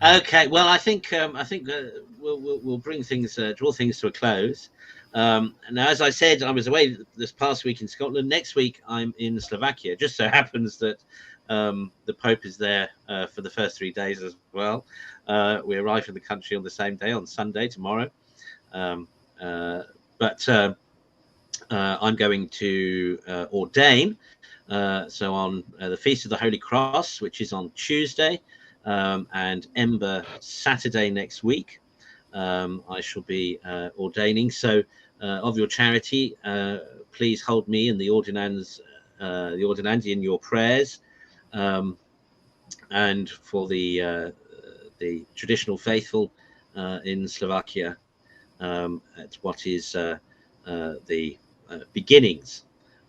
Speaker 2: Okay. Well, I think we'll bring things, draw things to a close. Now, as I said, I was away this past week in Scotland. Next week, I'm in Slovakia. Just so happens that the Pope is there for the first 3 days as well. We arrive in the country on the same day, on Sunday, tomorrow. But I'm going to ordain. So on the Feast of the Holy Cross, which is on Tuesday, and Ember Saturday next week, I shall be ordaining. So of your charity, please hold me and the ordinandi in your prayers, and for the traditional faithful in Slovakia, at what is the beginnings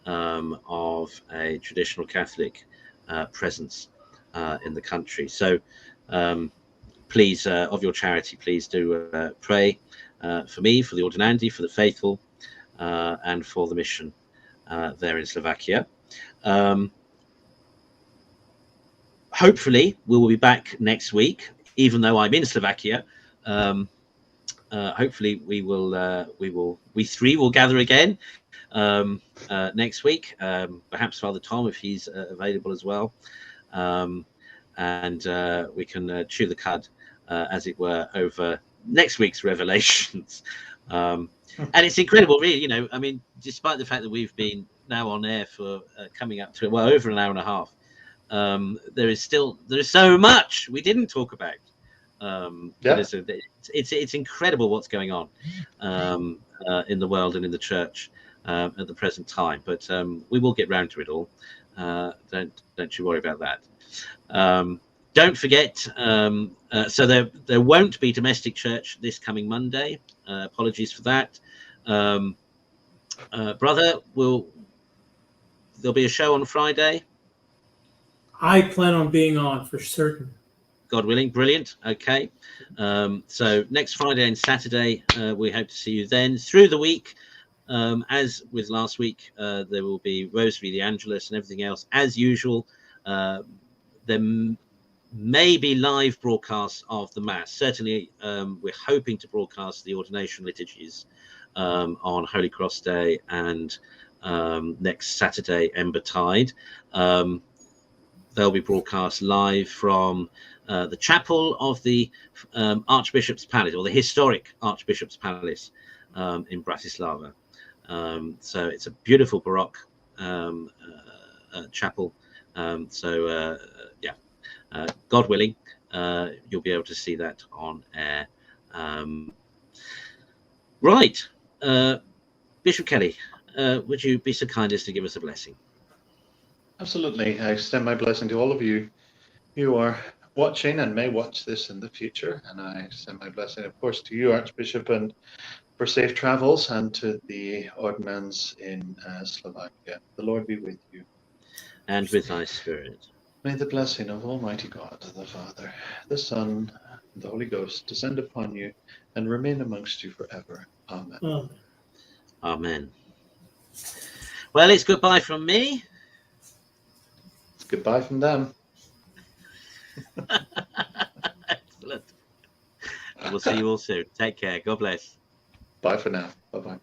Speaker 2: of a traditional Catholic presence in the country. So please, of your charity, please do pray for me, for the ordinandi, for the faithful, and for the mission there in Slovakia. Hopefully we will be back next week, even though I'm in Slovakia. Hopefully we three will gather again next week, perhaps Father Tom if he's available as well, and we can chew the cud, as it were, over next week's revelations. And it's incredible, really. You know, I mean, despite the fact that we've been now on air for coming up to over an hour and a half, there is so much we didn't talk about. It's incredible what's going on in the world and in the church at the present time, but we will get round to it all. Don't you worry about that. Don't forget, so there won't be domestic church this coming Monday. Apologies for that. Brother, there'll be a show on Friday?
Speaker 3: I plan on being on for certain.
Speaker 2: God willing. Brilliant. Okay. So next Friday and Saturday, we hope to see you then. Through the week, as with last week, there will be Rosary, the Angelus, and everything else as usual. There maybe live broadcasts of the Mass. Certainly, we're hoping to broadcast the ordination liturgies on Holy Cross Day and next Saturday, Ember Tide. They'll be broadcast live from the chapel of the Archbishop's Palace, or the historic Archbishop's Palace in Bratislava. So it's a beautiful Baroque chapel. God willing, you'll be able to see that on air. Right. Bishop Kelly, would you be so kind as to give us a blessing?
Speaker 4: Absolutely. I extend my blessing to all of you who are watching and may watch this in the future. And I extend my blessing, of course, to you, Archbishop, and for safe travels, and to the ordinands in Slovakia. The Lord be with you.
Speaker 2: And with thy spirit.
Speaker 4: May the blessing of Almighty God, the Father, the Son, and the Holy Ghost descend upon you and remain amongst you forever. Amen.
Speaker 3: Amen.
Speaker 2: Amen. Well, it's goodbye from me.
Speaker 4: It's goodbye from them.
Speaker 2: Excellent. And we'll see you all soon. Take care. God bless.
Speaker 4: Bye for now. Bye-bye.